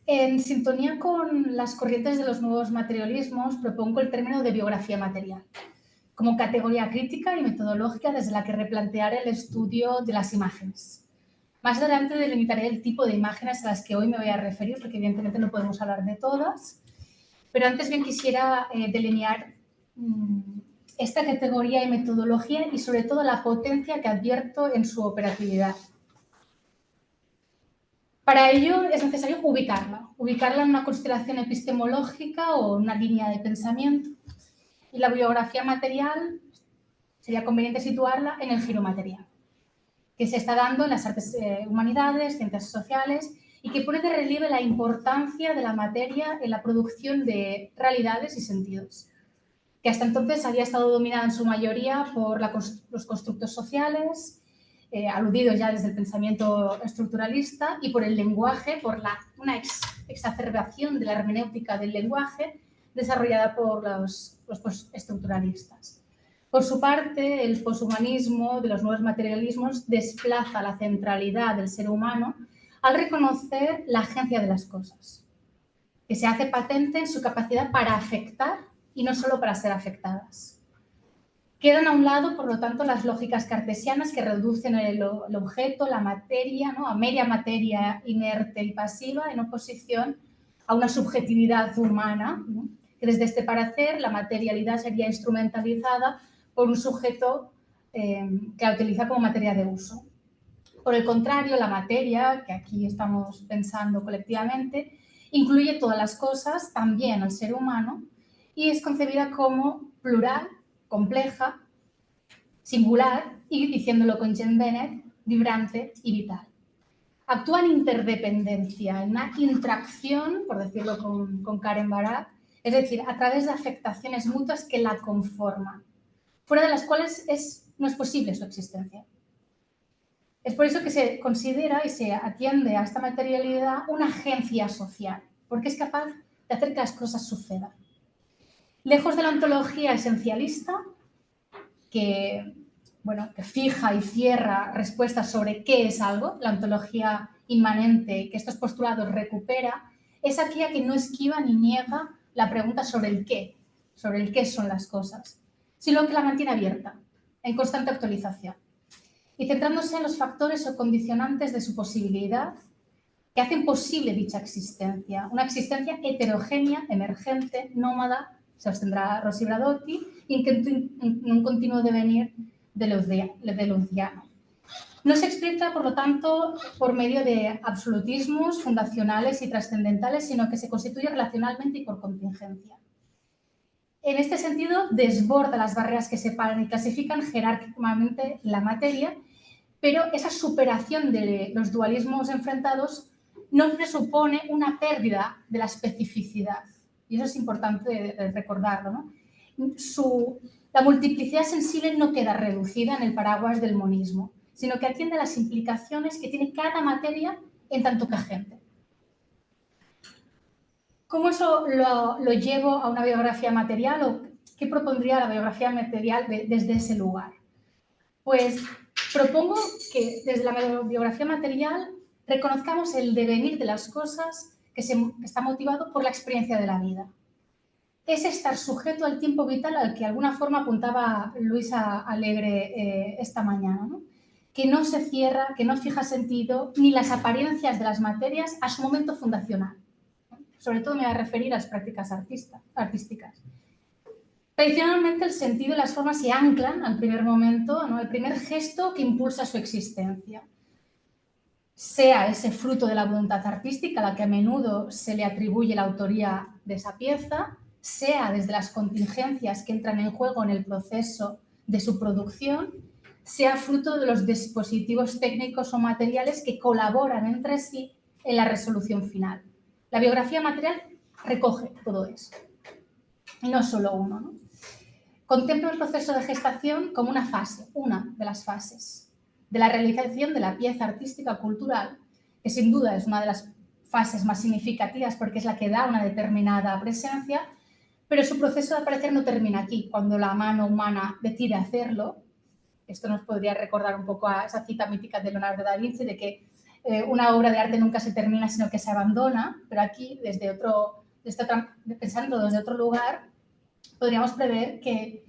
En sintonía con las corrientes de los nuevos materialismos, propongo el término de biografía material como categoría crítica y metodológica desde la que replantear el estudio de las imágenes. Más adelante delimitaré el tipo de imágenes a las que hoy me voy a referir, porque evidentemente no podemos hablar de todas, pero antes bien quisiera delinear esta categoría y metodología y sobre todo la potencia que advierto en su operatividad. Para ello es necesario ubicarla en una constelación epistemológica o una línea de pensamiento. Y la biografía material sería conveniente situarla en el giro material, que se está dando en las artes humanidades, ciencias sociales, y que pone de relieve la importancia de la materia en la producción de realidades y sentidos, que hasta entonces había estado dominada en su mayoría por los constructos sociales, aludidos ya desde el pensamiento estructuralista, y por el lenguaje, por una exacerbación de la hermenéutica del lenguaje desarrollada por los postestructuralistas. Por su parte, el poshumanismo de los nuevos materialismos desplaza la centralidad del ser humano al reconocer la agencia de las cosas, que se hace patente en su capacidad para afectar y no solo para ser afectadas. Quedan a un lado, por lo tanto, las lógicas cartesianas que reducen el objeto, la materia, ¿no?, a mera materia inerte y pasiva, en oposición a una subjetividad humana, ¿no?, que desde este parecer la materialidad sería instrumentalizada por un sujeto que la utiliza como materia de uso. Por el contrario, la materia, que aquí estamos pensando colectivamente, incluye todas las cosas, también al ser humano, y es concebida como plural, compleja, singular y, diciéndolo con Jean Bennett, vibrante y vital. Actúa en interdependencia, en una interacción, por decirlo con Karen Barat, es decir, a través de afectaciones mutuas que la conforman, fuera de las cuales no es posible su existencia. Es por eso que se considera y se atiende a esta materialidad una agencia social, porque es capaz de hacer que las cosas sucedan. Lejos de la ontología esencialista, que fija y cierra respuestas sobre qué es algo, la ontología inmanente que estos postulados recupera, es aquella que no esquiva ni niega la pregunta sobre el qué son las cosas, sino que la mantiene abierta, en constante actualización, y centrándose en los factores o condicionantes de su posibilidad que hacen posible dicha existencia, una existencia heterogénea, emergente, nómada, se abstendrá Rossi Bradotti, y en un continuo devenir de Luciano. No se explica, por lo tanto, por medio de absolutismos fundacionales y trascendentales, sino que se constituye relacionalmente y por contingencia. En este sentido, desborda las barreras que separan y clasifican jerárquicamente la materia, pero esa superación de los dualismos enfrentados no presupone una pérdida de la especificidad. Y eso es importante recordarlo, ¿no? La multiplicidad sensible no queda reducida en el paraguas del monismo, sino que atiende a las implicaciones que tiene cada materia en tanto que agente. ¿Cómo eso lo llevo a una biografía material o qué propondría la biografía material desde ese lugar? Pues propongo que desde la biografía material reconozcamos el devenir de las cosas que está motivado por la experiencia de la vida. Es estar sujeto al tiempo vital al que de alguna forma apuntaba Luisa Alegre esta mañana, ¿no? Que no se cierra, que no fija sentido ni las apariencias de las materias a su momento fundacional. Sobre todo me voy a referir a las prácticas artísticas. Tradicionalmente el sentido y las formas se anclan al primer momento, ¿no? Al primer gesto que impulsa su existencia. Sea ese fruto de la voluntad artística a la que a menudo se le atribuye la autoría de esa pieza, sea desde las contingencias que entran en juego en el proceso de su producción, sea fruto de los dispositivos técnicos o materiales que colaboran entre sí en la resolución final. La biografía material recoge todo eso, y no solo uno, ¿no? Contempla el proceso de gestación como una fase, una de las fases de la realización de la pieza artística o cultural, que sin duda es una de las fases más significativas porque es la que da una determinada presencia, pero su proceso de aparecer no termina aquí. Cuando la mano humana decide hacerlo, esto nos podría recordar un poco a esa cita mítica de Leonardo da Vinci de que una obra de arte nunca se termina, sino que se abandona, pero aquí, pensando desde otro lugar, podríamos prever que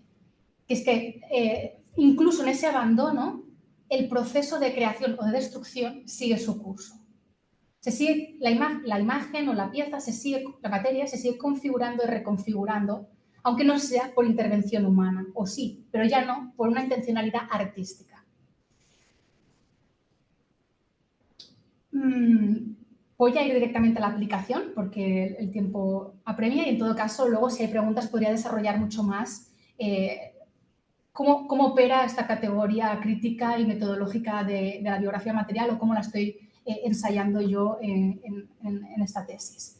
incluso en ese abandono, el proceso de creación o de destrucción sigue su curso. La imagen o la pieza, la materia se sigue configurando y reconfigurando, aunque no sea por intervención humana, o sí, pero ya no por una intencionalidad artística. Voy a ir directamente a la aplicación porque el tiempo apremia y en todo caso luego si hay preguntas podría desarrollar mucho más cómo opera esta categoría crítica y metodológica de la biografía material o cómo la estoy ensayando yo en esta tesis.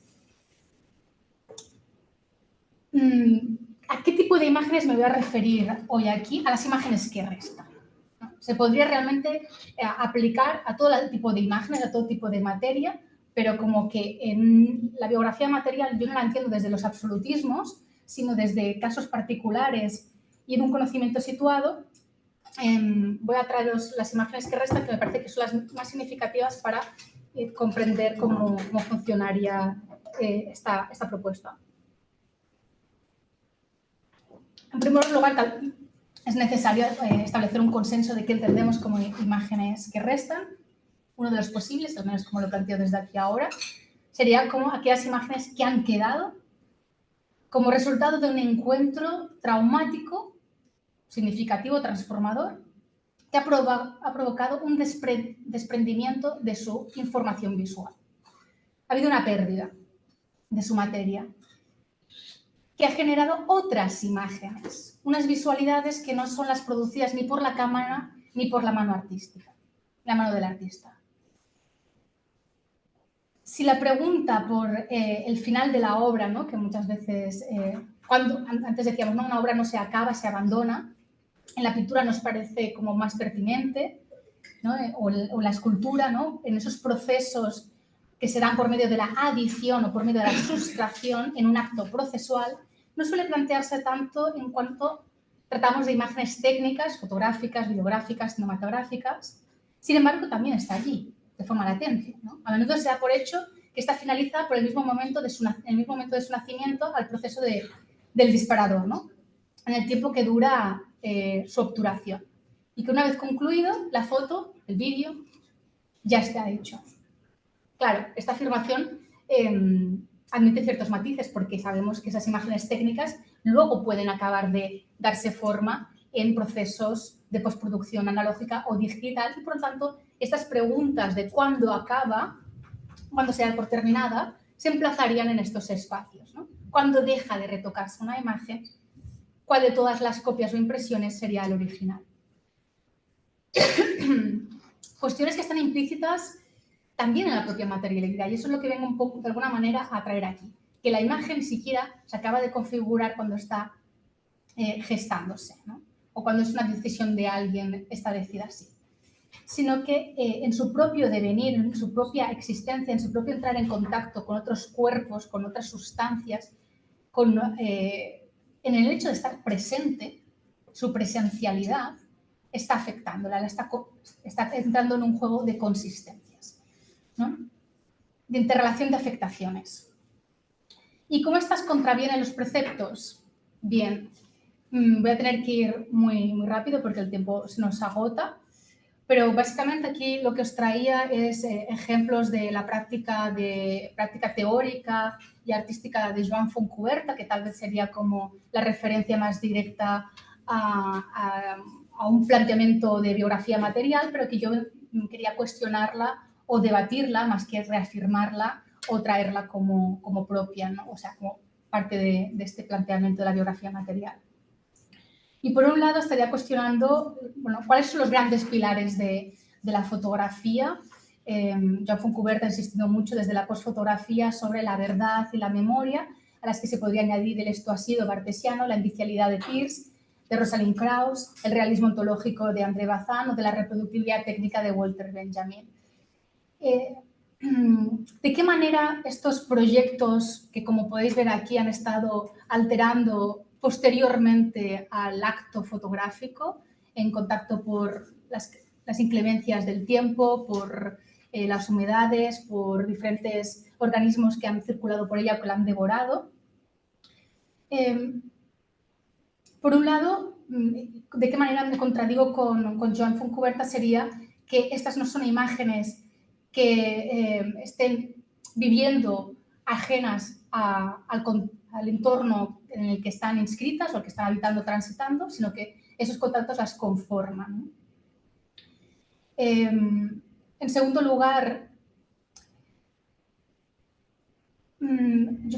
¿A qué tipo de imágenes me voy a referir hoy aquí? A las imágenes que restan. Se podría realmente aplicar a todo tipo de imágenes, a todo tipo de materia, pero como que en la biografía material yo no la entiendo desde los absolutismos, sino desde casos particulares y en un conocimiento situado. Voy a traeros las imágenes que restan, que me parece que son las más significativas para comprender cómo funcionaría esta propuesta. En primer lugar, es necesario establecer un consenso de qué entendemos como imágenes que restan. Uno de los posibles, al menos como lo planteo desde aquí ahora, sería como aquellas imágenes que han quedado como resultado de un encuentro traumático, significativo, transformador, que ha provocado un desprendimiento de su información visual. Ha habido una pérdida de su materia, que ha generado otras imágenes, unas visualidades que no son las producidas ni por la cámara ni por la mano artística, la mano del artista. Si la pregunta por el final de la obra, ¿no? Que muchas veces, antes decíamos, ¿no? Una obra no se acaba, se abandona, en la pintura nos parece como más pertinente, ¿no? o la escultura, ¿no? En esos procesos que se dan por medio de la adición o por medio de la sustracción en un acto procesual, no suele plantearse tanto en cuanto tratamos de imágenes técnicas, fotográficas, videográficas, cinematográficas. Sin embargo, también está allí, de forma latente, ¿no? A menudo se da por hecho que está finalizada por el mismo momento de su nacimiento al proceso del disparador, ¿no? En el tiempo que dura su obturación. Y que una vez concluido, la foto, el vídeo, ya está hecho. Claro, esta afirmación admite ciertos matices porque sabemos que esas imágenes técnicas luego pueden acabar de darse forma en procesos de postproducción analógica o digital y, por lo tanto, estas preguntas de cuándo acaba, cuándo se da por terminada, se emplazarían en estos espacios, ¿no? Cuándo deja de retocarse una imagen, cuál de todas las copias o impresiones sería el original. Cuestiones que están implícitas también en la propia materialidad y eso es lo que vengo un poco, de alguna manera, a traer aquí. Que la imagen ni siquiera se acaba de configurar cuando está gestándose, ¿no? O cuando es una decisión de alguien establecida así, sino que en su propio devenir, en su propia existencia, en su propio entrar en contacto con otros cuerpos, con otras sustancias, en el hecho de estar presente, su presencialidad está afectándola, está entrando en un juego de consistencias, ¿no? De interrelación de afectaciones. ¿Y cómo estas contravienen los preceptos? Bien, voy a tener que ir muy rápido porque el tiempo se nos agota. Pero básicamente aquí lo que os traía es ejemplos de la práctica teórica y artística de Joan Fontcuberta, que tal vez sería como la referencia más directa a un planteamiento de biografía material, pero que yo quería cuestionarla o debatirla más que reafirmarla o traerla como propia, ¿no? O sea, como parte de este planteamiento de la biografía material. Y por un lado estaría cuestionando, bueno, cuáles son los grandes pilares de la fotografía. Joan Fontcuberta ha insistido mucho desde la posfotografía sobre la verdad y la memoria, a las que se podría añadir el esto ha sido bartesiano, la indicialidad de Peirce, de Rosalind Krauss, el realismo ontológico de André Bazin o de la reproductibilidad técnica de Walter Benjamin. ¿De qué manera estos proyectos, que como podéis ver aquí han estado alterando posteriormente al acto fotográfico, en contacto por las inclemencias del tiempo, por las humedades, por diferentes organismos que han circulado por ella o que la han devorado? Por un lado, de qué manera me contradigo con Joan Fontcuberta sería que estas no son imágenes que estén viviendo ajenas al entorno en el que están inscritas o al que están habitando, transitando, sino que esos contactos las conforman, ¿no? En segundo lugar,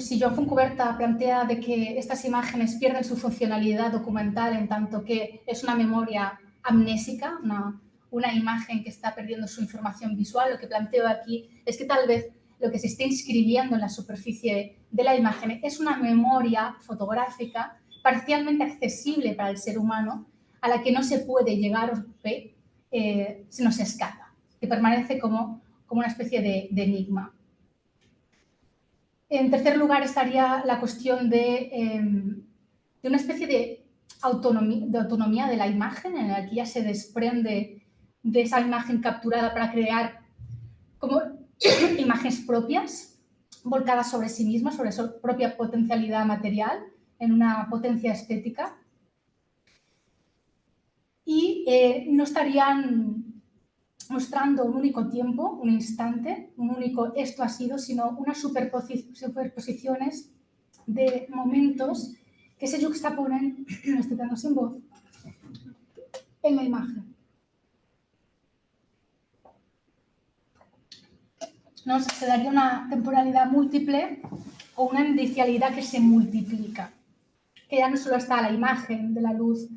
si Joan Fontcuberta plantea de que estas imágenes pierden su funcionalidad documental en tanto que es una memoria amnésica, una imagen que está perdiendo su información visual, lo que planteo aquí es que tal vez lo que se esté inscribiendo en la superficie de la imagen es una memoria fotográfica parcialmente accesible para el ser humano, a la que no se puede llegar, se nos escapa, que permanece como una especie de enigma. En tercer lugar estaría la cuestión de una especie de autonomía de la imagen, en la que ya se desprende de esa imagen capturada para crear como imágenes propias, volcadas sobre sí mismas, sobre su propia potencialidad material, en una potencia estética. Y no estarían mostrando un único tiempo, un instante, un único esto ha sido, sino unas superposiciones de momentos que se juxtaponen, me estoy quedando sin voz, en la imagen. Se daría una temporalidad múltiple o una indicialidad que se multiplica, que ya no solo está la imagen de la luz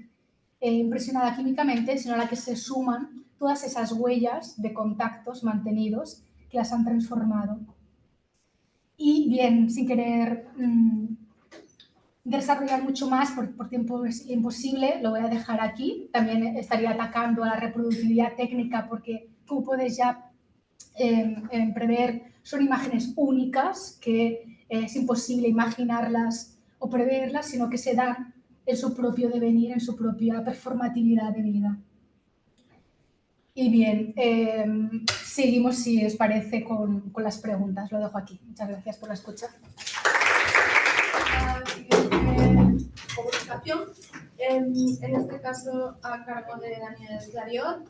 impresionada químicamente, sino a la que se suman todas esas huellas de contactos mantenidos que las han transformado. Y bien, sin querer desarrollar mucho más, por tiempo es imposible, lo voy a dejar aquí. También estaría atacando a la reproducibilidad técnica porque, como podéis ya prever, son imágenes únicas que es imposible imaginarlas o preverlas, sino que se dan en su propio devenir, en su propia performatividad de vida. Y bien, seguimos, si os parece, con las preguntas. Lo dejo aquí. Muchas gracias por la escucha. La siguiente comunicación, en este caso a cargo de Daniel Zariot,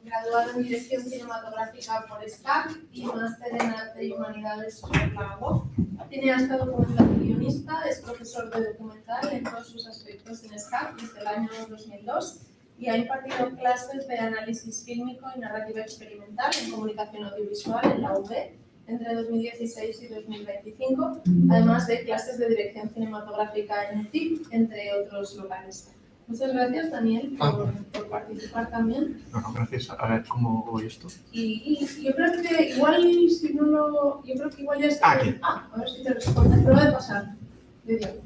graduado en Dirección Cinematográfica por SCAC y máster en Arte y Humanidades por la UOC. Cineasta, documental y guionista, es profesor de documental en todos sus aspectos en SCAC desde el año 2002 y ha impartido clases de análisis fílmico y narrativa experimental en comunicación audiovisual en la UB entre 2016 y 2025, además de clases de dirección cinematográfica en UCIP, entre otros lugares. Muchas gracias, Daniel, por participar también. No, gracias. A ver cómo voy esto. Y yo creo que igual, si no lo... Yo creo que igual ya está. Aquí. A ver si te responde. Prueba de pasar. Vale.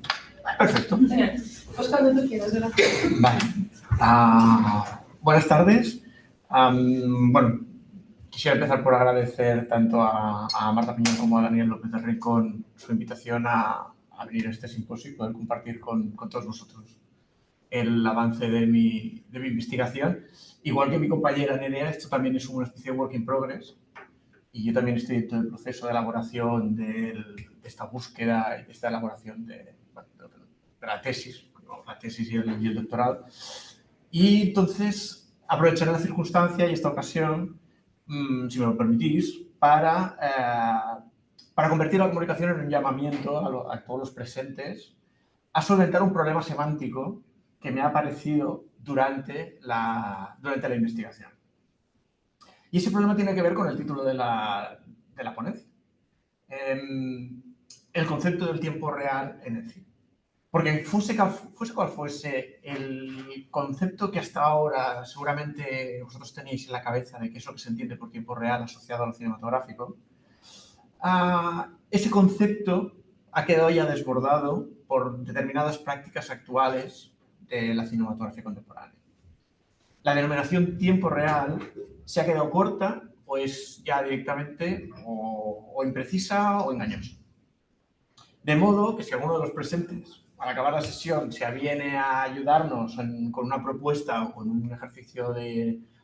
Perfecto. Genial. Pues cuando tú quieras, gracias. Vale. Buenas tardes. Bueno, quisiera empezar por agradecer tanto a Marta Piñón como a Daniel López de Rincón su invitación a venir a este simposio y poder compartir con todos vosotros el avance de mi investigación. Igual que mi compañera Nerea, esto también es una especie de work in progress y yo también estoy en todo el proceso de elaboración de esta búsqueda y de esta elaboración de la tesis y el doctorado. Y entonces, aprovecharé la circunstancia y esta ocasión, si me lo permitís, para convertir la comunicación en un llamamiento a todos los presentes a solventar un problema semántico que me ha aparecido durante la investigación. Y ese problema tiene que ver con el título de la ponencia. El concepto del tiempo real en el cine. Porque fuese cual fuese el concepto que hasta ahora seguramente vosotros tenéis en la cabeza de qué es lo que se entiende por tiempo real asociado a lo cinematográfico, ese concepto ha quedado ya desbordado por determinadas prácticas actuales de la cinematografía contemporánea. La denominación tiempo real se ha quedado corta, pues ya directamente o imprecisa o engañosa. De modo que si alguno de los presentes, al acabar la sesión, se aviene a ayudarnos con una propuesta o con un ejercicio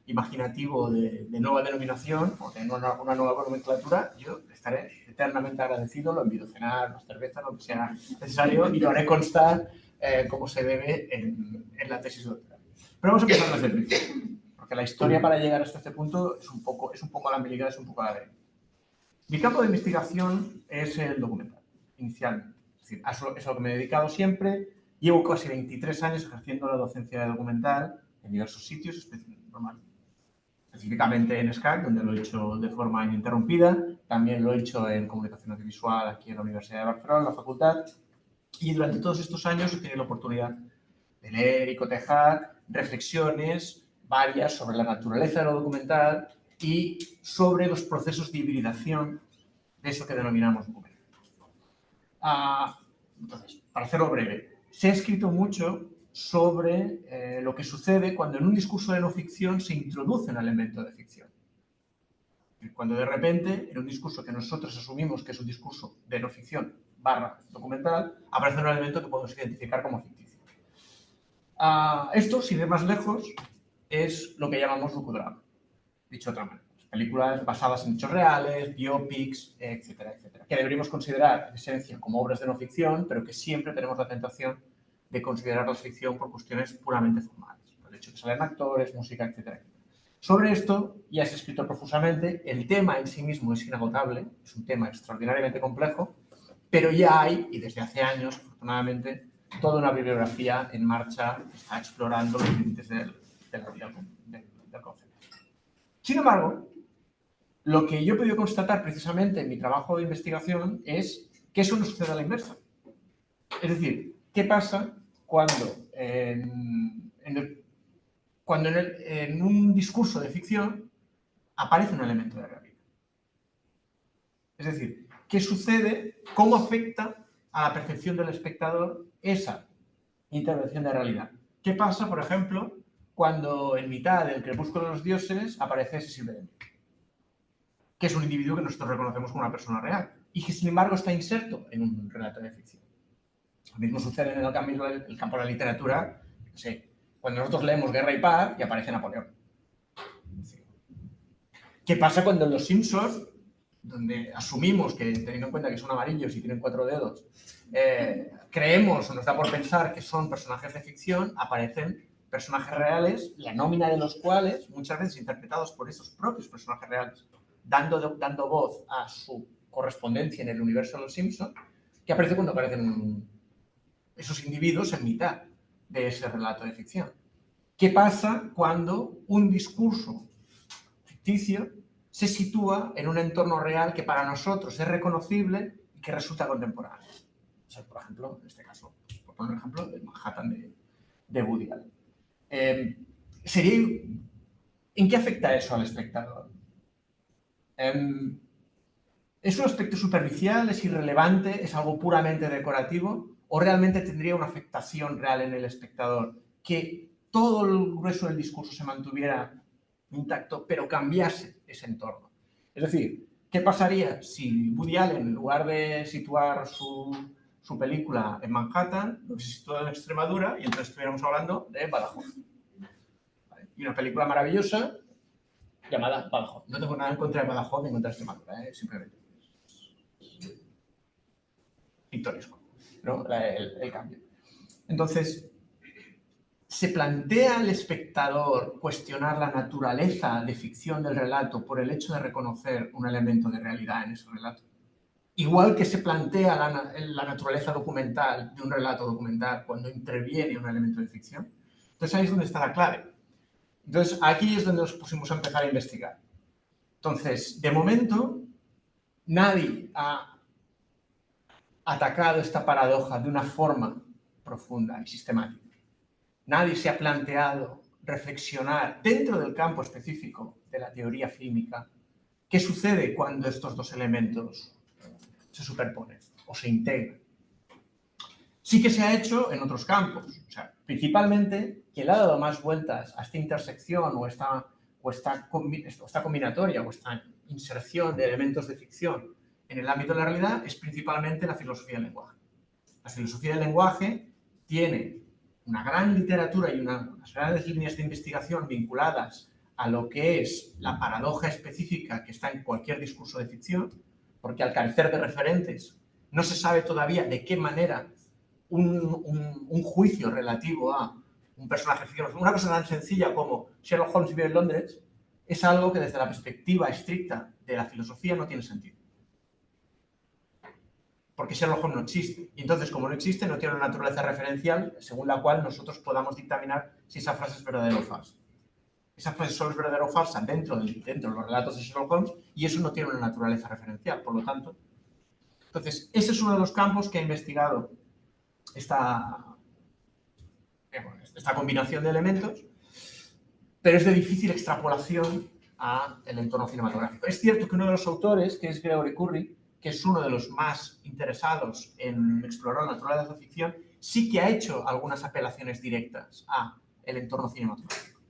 imaginativo de nueva denominación o de una nueva nomenclatura, yo estaré eternamente agradecido, lo invito a cenar, a cerveza, lo que sea necesario, y lo haré constar como se debe en la tesis doctoral. Pero vamos a empezar desde el principio, porque la historia para llegar hasta este punto es un poco alambricada, es un poco la Mi campo de investigación es el documental, inicialmente. Es decir, es a lo que me he dedicado siempre. Llevo casi 23 años ejerciendo la docencia de documental en diversos sitios, específicamente en SCAC, donde lo he hecho de forma ininterrumpida. También lo he hecho en comunicación audiovisual aquí en la Universidad de Barcelona, en la facultad. Y durante todos estos años he tenido la oportunidad de leer y cotejar reflexiones varias sobre la naturaleza de lo documental y sobre los procesos de hibridación de eso que denominamos documental. Entonces, para hacerlo breve, se ha escrito mucho sobre lo que sucede cuando en un discurso de no ficción se introduce un elemento de ficción. Cuando de repente, en un discurso que nosotros asumimos que es un discurso de no ficción / documental, aparece un elemento que podemos identificar como ficticio. Esto, sin ir más lejos, es lo que llamamos docudrama, dicho de otra manera. Películas basadas en hechos reales, biopics, etcétera, etcétera, que deberíamos considerar en esencia como obras de no ficción, pero que siempre tenemos la tentación de considerarlas ficción por cuestiones puramente formales, por el hecho de que salen actores, música, etcétera, etcétera. Sobre esto ya se ha escrito profusamente, el tema en sí mismo es inagotable, es un tema extraordinariamente complejo, pero ya hay, y desde hace años, afortunadamente, toda una bibliografía en marcha que está explorando los límites del concepto. Sin embargo, lo que yo he podido constatar precisamente en mi trabajo de investigación es que eso no sucede a la inversa. Es decir, ¿qué pasa cuando en un discurso de ficción aparece un elemento de realidad? Es decir, ¿qué sucede? ¿Cómo afecta a la percepción del espectador esa intervención de realidad? ¿Qué pasa, por ejemplo, cuando en mitad del crepúsculo de los dioses aparece Cecil B. que es un individuo que nosotros reconocemos como una persona real y que, sin embargo, está inserto en un relato de ficción? Lo mismo sucede en el campo de la literatura. No sé, cuando nosotros leemos Guerra y Paz y aparece Napoleón. ¿Qué pasa cuando en Los Simpsons, donde asumimos que, teniendo en cuenta que son amarillos y tienen 4 dedos, creemos o nos da por pensar que son personajes de ficción, aparecen personajes reales, la nómina de los cuales, muchas veces interpretados por esos propios personajes reales, dando voz a su correspondencia en el universo de Los Simpsons, que aparece cuando aparecen esos individuos en mitad de ese relato de ficción. ¿Qué pasa cuando un discurso ficticio se sitúa en un entorno real que para nosotros es reconocible y que resulta contemporáneo? O sea, por ejemplo, en este caso, por poner un ejemplo, el Manhattan de Woody Allen. ¿En qué afecta eso al espectador? ¿Es un aspecto superficial? ¿Es irrelevante? ¿Es algo puramente decorativo? ¿O realmente tendría una afectación real en el espectador? Que todo el grueso del discurso se mantuviera intacto, pero cambiase ese entorno. Es decir, ¿qué pasaría si Woody Allen, en lugar de situar su película en Manhattan, lo hubiese situado en Extremadura y entonces estuviéramos hablando de Badajoz? ¿Vale? Y una película maravillosa llamada Badajoz. No tengo nada en contra de Badajoz ni en contra de Extremadura, simplemente pictoresco, ¿no? El cambio. Entonces, ¿Se plantea al espectador cuestionar la naturaleza de ficción del relato por el hecho de reconocer un elemento de realidad en ese relato? Igual que se plantea la naturaleza documental de un relato documental cuando interviene un elemento de ficción. Entonces ahí es donde está la clave. Entonces aquí es donde nos pusimos a empezar a investigar. Entonces, de momento, nadie ha atacado esta paradoja de una forma profunda y sistemática. Nadie se ha planteado reflexionar dentro del campo específico de la teoría fílmica qué sucede cuando estos dos elementos se superponen o se integran. Sí que se ha hecho en otros campos. O sea, principalmente, quien le ha dado más vueltas a esta intersección o esta combinatoria o esta inserción de elementos de ficción en el ámbito de la realidad es principalmente la filosofía del lenguaje. La filosofía del lenguaje tiene una gran literatura y unas grandes líneas de investigación vinculadas a lo que es la paradoja específica que está en cualquier discurso de ficción, porque al carecer de referentes no se sabe todavía de qué manera un juicio relativo a un personaje ficticio, una cosa tan sencilla como Sherlock Holmes vive en Londres, es algo que desde la perspectiva estricta de la filosofía no tiene sentido. Porque Sherlock Holmes no existe. Y entonces, como no existe, no tiene una naturaleza referencial según la cual nosotros podamos dictaminar si esa frase es verdadera o falsa. Esa frase solo es verdadera o falsa dentro de los relatos de Sherlock Holmes y eso no tiene una naturaleza referencial. Por lo tanto, entonces, ese es uno de los campos que ha investigado esta combinación de elementos, pero es de difícil extrapolación al entorno cinematográfico. Es cierto que uno de los autores, que es Gregory Curry, que es uno de los más interesados en explorar la naturaleza de la ficción, sí que ha hecho algunas apelaciones directas al entorno cinematográfico.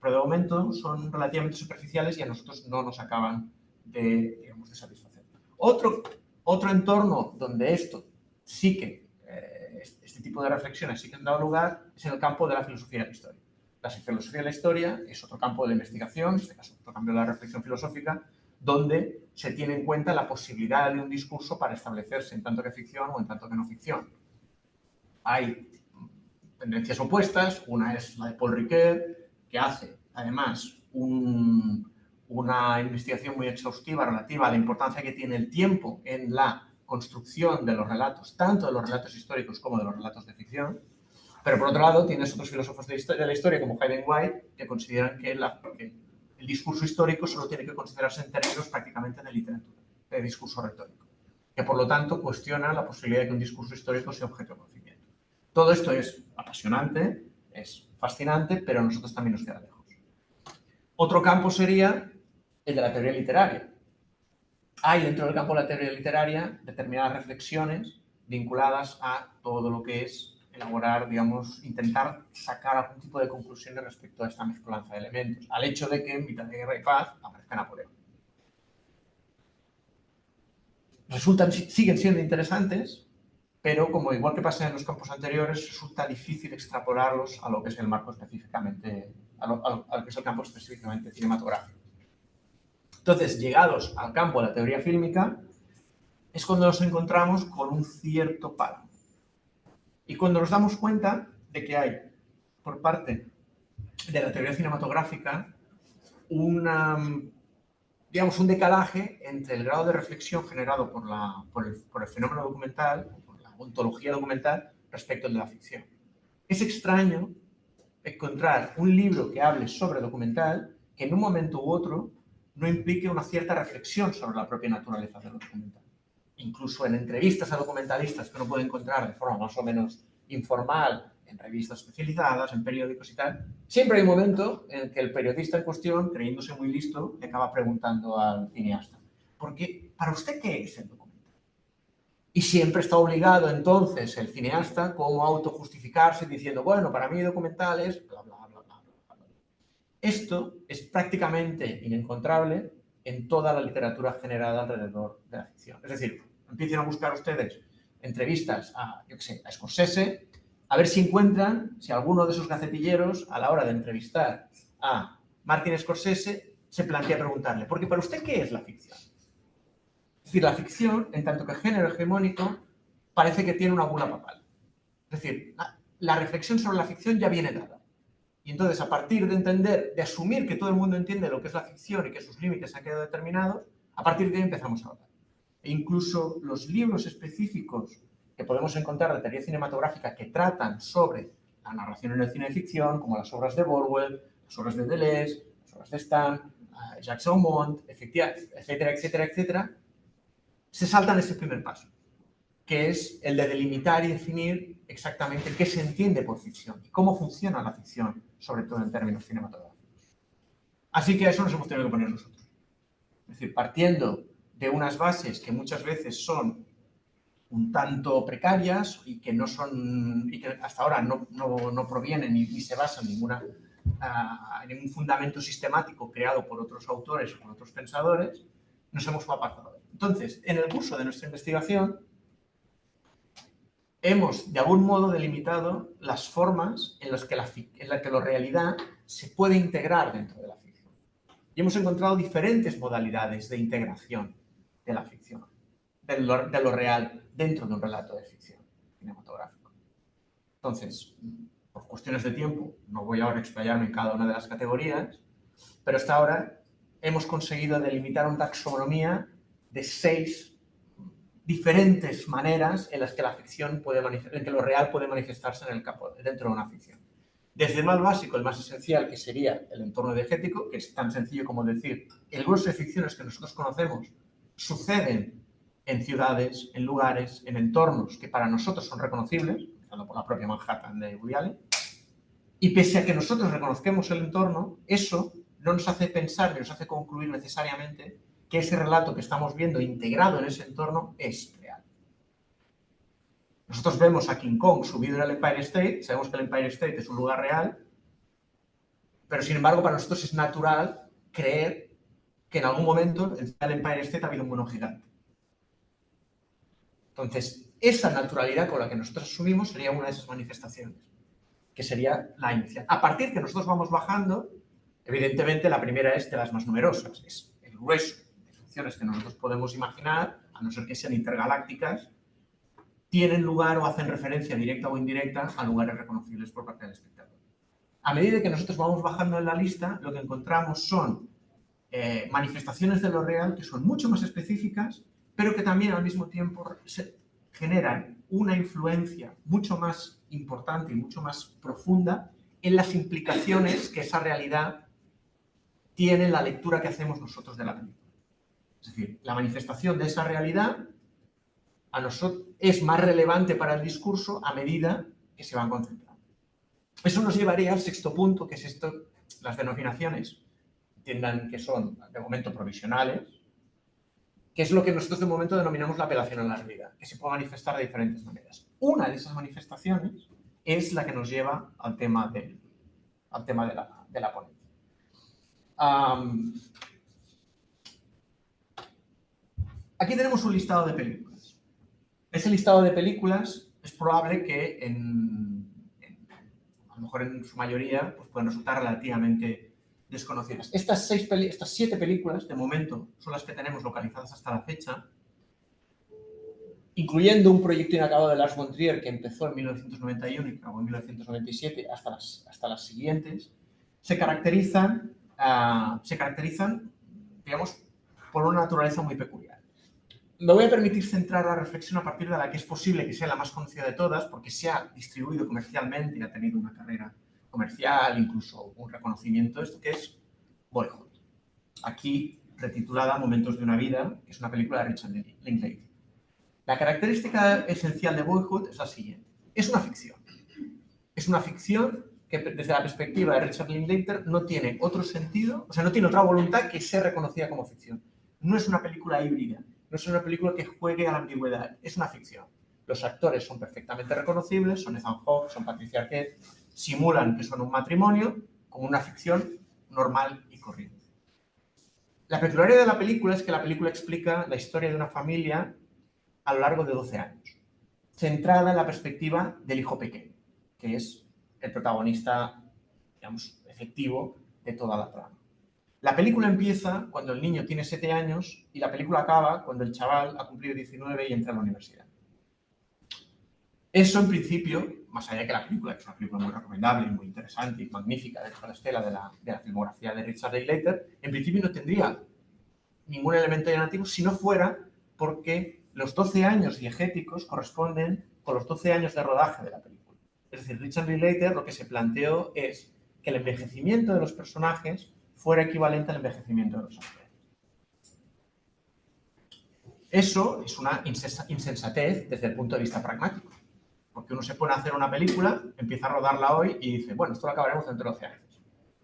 Pero de momento son relativamente superficiales y a nosotros no nos acaban de satisfacer. Otro entorno donde esto sí que este tipo de reflexiones sí que han dado lugar es en el campo de la filosofía de la historia. La filosofía de la historia es otro campo de la investigación, en este caso otro campo de la reflexión filosófica, donde se tiene en cuenta la posibilidad de un discurso para establecerse en tanto que ficción o en tanto que no ficción. Hay tendencias opuestas, una es la de Paul Ricoeur, que hace además una investigación muy exhaustiva relativa a la importancia que tiene el tiempo en la construcción de los relatos, tanto de los relatos históricos como de los relatos de ficción. Pero por otro lado, tienes otros filósofos de la historia como Hayden White, que consideran que el discurso histórico solo tiene que considerarse en términos prácticamente de literatura, de discurso retórico, que por lo tanto cuestiona la posibilidad de que un discurso histórico sea objeto de conocimiento. Todo esto es apasionante, es fascinante, pero a nosotros también nos queda lejos. Otro campo sería el de la teoría literaria. Hay dentro del campo de la teoría literaria determinadas reflexiones vinculadas a todo lo que es elaborar, digamos, intentar sacar algún tipo de conclusiones respecto a esta mezcolanza de elementos, al hecho de que en Mitad de Guerra y Paz aparezca Napoleón. Siguen siendo interesantes, pero como igual que pasa en los campos anteriores, resulta difícil extrapolarlos a lo que es el marco específicamente, a lo que es el campo específicamente cinematográfico. Entonces, llegados al campo de la teoría fílmica, es cuando nos encontramos con un cierto páramo. Y cuando nos damos cuenta de que hay, por parte de la teoría cinematográfica, un decalaje entre el grado de reflexión generado por el fenómeno documental, por la ontología documental, respecto al de la ficción. Es extraño encontrar un libro que hable sobre documental que en un momento u otro no implique una cierta reflexión sobre la propia naturaleza del documental. Incluso en entrevistas a documentalistas que uno puede encontrar de forma más o menos informal, en revistas especializadas, en periódicos y tal, siempre hay un momento en el que el periodista en cuestión, creyéndose muy listo, le acaba preguntando al cineasta, porque ¿para usted qué es el documental? Y siempre está obligado entonces el cineasta como a autojustificarse diciendo, bueno, para mí documental es bla, bla, bla, bla, bla, bla. Esto es prácticamente inencontrable en toda la literatura generada alrededor de la ficción. Es decir, empiecen a buscar ustedes entrevistas a Scorsese, a ver si encuentran, si alguno de esos gacetilleros, a la hora de entrevistar a Martin Scorsese, se plantea preguntarle, porque para usted, ¿qué es la ficción? Es decir, la ficción, en tanto que género hegemónico, parece que tiene una bula papal. Es decir, la reflexión sobre la ficción ya viene dada. Y entonces, a partir de entender, de asumir que todo el mundo entiende lo que es la ficción y que sus límites han quedado determinados, a partir de ahí empezamos a hablar. E incluso los libros específicos que podemos encontrar de teoría cinematográfica que tratan sobre la narración en el cine de ficción, como las obras de Borwell, las obras de Deleuze, las obras de Stan, Jacques Aumont, etcétera, etcétera, etcétera, se saltan ese primer paso, que es el de delimitar y definir exactamente qué se entiende por ficción y cómo funciona la ficción, sobre todo en términos cinematográficos. Así que a eso nos hemos tenido que poner nosotros. Es decir, partiendo de unas bases que muchas veces son un tanto precarias y que no son, y que hasta ahora no provienen ni se basan en ningún fundamento sistemático creado por otros autores o por otros pensadores, nos hemos apartado. Entonces, en el curso de nuestra investigación, hemos de algún modo delimitado las formas en las que la realidad se puede integrar dentro de la ficción. Y hemos encontrado diferentes modalidades de integración de la ficción, de lo real, dentro de un relato de ficción cinematográfico. Entonces, por cuestiones de tiempo, no voy ahora a explayarme en cada una de las categorías, pero hasta ahora hemos conseguido delimitar una taxonomía de 6 diferentes maneras en las que la ficción en que lo real puede manifestarse en el campo, dentro de una ficción. Desde el más básico, el más esencial, que sería el entorno diegético, que es tan sencillo como decir, el grueso de ficciones que nosotros conocemos suceden en ciudades, en lugares, en entornos que para nosotros son reconocibles, empezando por la propia Manhattan de Woody Allen, y pese a que nosotros reconozcamos el entorno, eso no nos hace pensar ni nos hace concluir necesariamente que ese relato que estamos viendo integrado en ese entorno es real. Nosotros vemos a King Kong subido en el Empire State, sabemos que el Empire State es un lugar real, pero sin embargo para nosotros es natural creer que en algún momento en el Empire State ha habido un mono gigante. Entonces, esa naturalidad con la que nosotros asumimos sería una de esas manifestaciones, que sería la inicial. A partir que nosotros vamos bajando, evidentemente la primera es de las más numerosas, es el grueso de funciones que nosotros podemos imaginar, a no ser que sean intergalácticas, tienen lugar o hacen referencia directa o indirecta a lugares reconocibles por parte del espectador. A medida que nosotros vamos bajando en la lista, lo que encontramos son manifestaciones de lo real que son mucho más específicas, pero que también al mismo tiempo generan una influencia mucho más importante y mucho más profunda en las implicaciones que esa realidad tiene en la lectura que hacemos nosotros de la película. Es decir, la manifestación de esa realidad a nosotros es más relevante para el discurso a medida que se van concentrando. Eso nos llevaría al sexto punto, que es esto, las denominaciones, entiendan que son de momento provisionales, que es lo que nosotros de momento denominamos la apelación a la realidad, que se puede manifestar de diferentes maneras. Una de esas manifestaciones es la que nos lleva al tema de la ponencia. Aquí tenemos un listado de películas. Ese listado de películas es probable que a lo mejor en su mayoría pues pueden resultar relativamente desconocidas. Estas 7 películas, de momento, son las que tenemos localizadas hasta la fecha, incluyendo un proyecto inacabado de Lars von Trier que empezó en 1991 y acabó en 1997, hasta las siguientes, se caracterizan, digamos, por una naturaleza muy peculiar. Me voy a permitir centrar la reflexión a partir de la que es posible que sea la más conocida de todas, porque se ha distribuido comercialmente y ha tenido una carrera comercial, incluso un reconocimiento, esto que es Boyhood. Aquí retitulada Momentos de una vida, que es una película de Richard Linklater. La característica esencial de Boyhood es la siguiente. Es una ficción. Es una ficción que desde la perspectiva de Richard Linklater no tiene otro sentido, o sea, no tiene otra voluntad que ser reconocida como ficción. No es una película híbrida, no es una película que juegue a la ambigüedad, es una ficción. Los actores son perfectamente reconocibles, son Ethan Hawke, son Patricia Arquette, simulan que son un matrimonio como una ficción normal y corriente. La peculiaridad de la película es que la película explica la historia de una familia a lo largo de 12 años, centrada en la perspectiva del hijo pequeño, que es el protagonista, digamos, efectivo de toda la trama. La película empieza cuando el niño tiene 7 años y la película acaba cuando el chaval ha cumplido 19 y entra a la universidad. Eso, en principio, más allá de que la película, que es una película muy recomendable y muy interesante y magnífica dentro de la estela de la filmografía de Richard Linklater, en principio no tendría ningún elemento llamativo si no fuera porque los 12 años diegéticos corresponden con los 12 años de rodaje de la película. Es decir, Richard Linklater lo que se planteó es que el envejecimiento de los personajes fuera equivalente al envejecimiento de los actores. Eso es una insensatez desde el punto de vista pragmático. Porque uno se pone a hacer una película, empieza a rodarla hoy y dice, bueno, esto lo acabaremos dentro de 12 años.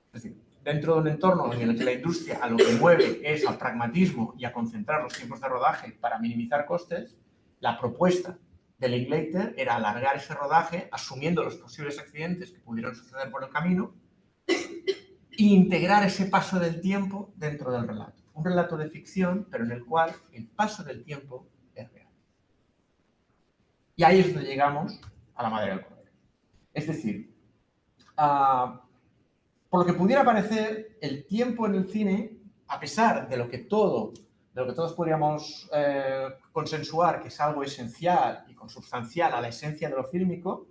Es decir, dentro de un entorno en el que la industria a lo que mueve es al pragmatismo y a concentrar los tiempos de rodaje para minimizar costes, la propuesta de Linklater era alargar ese rodaje asumiendo los posibles accidentes que pudieron suceder por el camino e integrar ese paso del tiempo dentro del relato. Un relato de ficción, pero en el cual el paso del tiempo es real. Y ahí es donde llegamos a la madre del cordero. Es decir, por lo que pudiera parecer, el tiempo en el cine, a pesar de lo que todos podríamos consensuar que es algo esencial y consubstancial a la esencia de lo fílmico,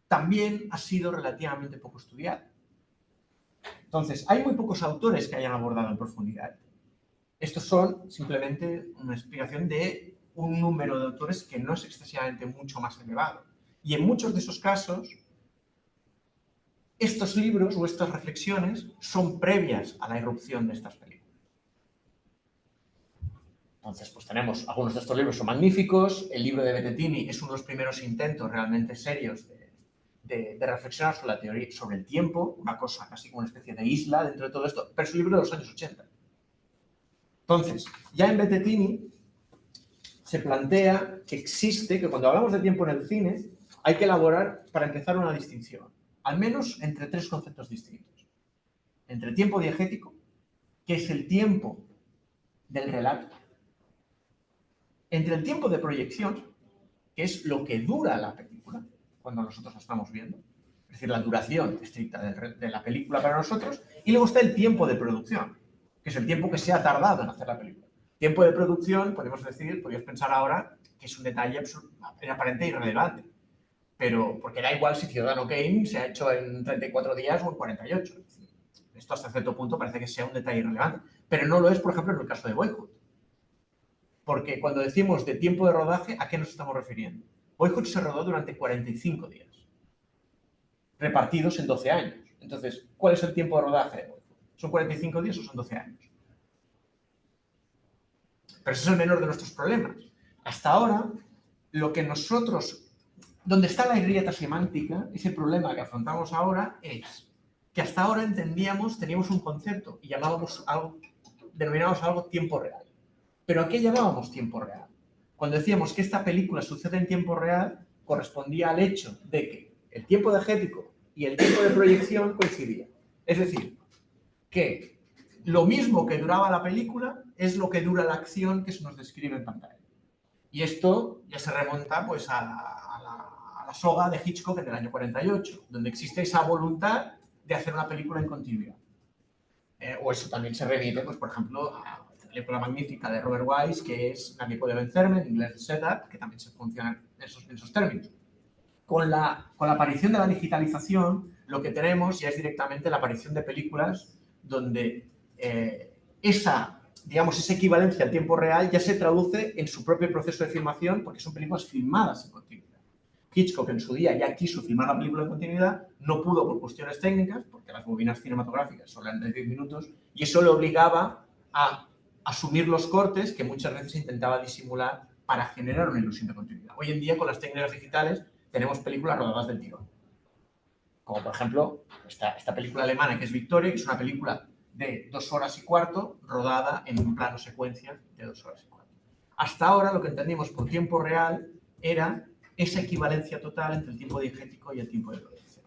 también ha sido relativamente poco estudiado. Entonces, hay muy pocos autores que hayan abordado en profundidad. Estos son simplemente una explicación de un número de autores que no es excesivamente mucho más elevado. Y en muchos de esos casos, estos libros o estas reflexiones son previas a la irrupción de estas películas. Entonces, pues tenemos, algunos de estos libros son magníficos, el libro de Bettini es uno de los primeros intentos realmente serios de reflexionar sobre la teoría, sobre el tiempo, una cosa casi como una especie de isla dentro de todo esto, pero es un libro de los años 80. Entonces, ya en Bettini se plantea que existe, que cuando hablamos de tiempo en el cine, hay que elaborar, para empezar, una distinción, al menos entre tres conceptos distintos. Entre el tiempo diegético, que es el tiempo del relato, entre el tiempo de proyección, que es lo que dura la película, cuando nosotros la estamos viendo, es decir, la duración estricta de la película para nosotros, y luego está el tiempo de producción, que es el tiempo que se ha tardado en hacer la película. Tiempo de producción, podemos pensar ahora que es un detalle aparente irrelevante, pero porque da igual si Ciudadano Kane se ha hecho en 34 días o en 48. Esto hasta cierto punto parece que sea un detalle irrelevante, pero no lo es, por ejemplo, en el caso de Boyhood. Porque cuando decimos de tiempo de rodaje, ¿a qué nos estamos refiriendo? Boyhood se rodó durante 45 días, repartidos en 12 años. Entonces, ¿cuál es el tiempo de rodaje de Boyhood? ¿Son 45 días o son 12 años? Pero ese es el menor de nuestros problemas. Hasta ahora, donde está la grieta semántica, ese problema que afrontamos ahora es que hasta ahora teníamos un concepto y denominábamos algo tiempo real. ¿Pero a qué llamábamos tiempo real? Cuando decíamos que esta película sucede en tiempo real, correspondía al hecho de que el tiempo diegético y el tiempo de proyección coincidían. Es decir, que lo mismo que duraba la película es lo que dura la acción que se nos describe en pantalla. Y esto ya se remonta pues, a la soga de Hitchcock en el año 48, donde existe esa voluntad de hacer una película en continuidad. O eso también se remite, pues, por ejemplo, a la película magnífica de Robert Wise, que es Nadie puede vencerme, en inglés Setup, que también se funciona en esos términos. Con la aparición de la digitalización, lo que tenemos ya es directamente la aparición de películas donde esa equivalencia al tiempo real ya se traduce en su propio proceso de filmación, porque son películas filmadas en continuidad. Hitchcock en su día ya quiso filmar la película en continuidad, no pudo por cuestiones técnicas, porque las bobinas cinematográficas solo eran de 10 minutos, y eso le obligaba a asumir los cortes que muchas veces intentaba disimular para generar una ilusión de continuidad. Hoy en día, con las técnicas digitales, tenemos películas rodadas del tirón. Como, por ejemplo, esta película alemana que es Victoria, que es una película de 2 horas y cuarto, rodada en un plano secuencia de 2 horas y cuarto. Hasta ahora, lo que entendimos por tiempo real era esa equivalencia total entre el tiempo diegético y el tiempo de proyección.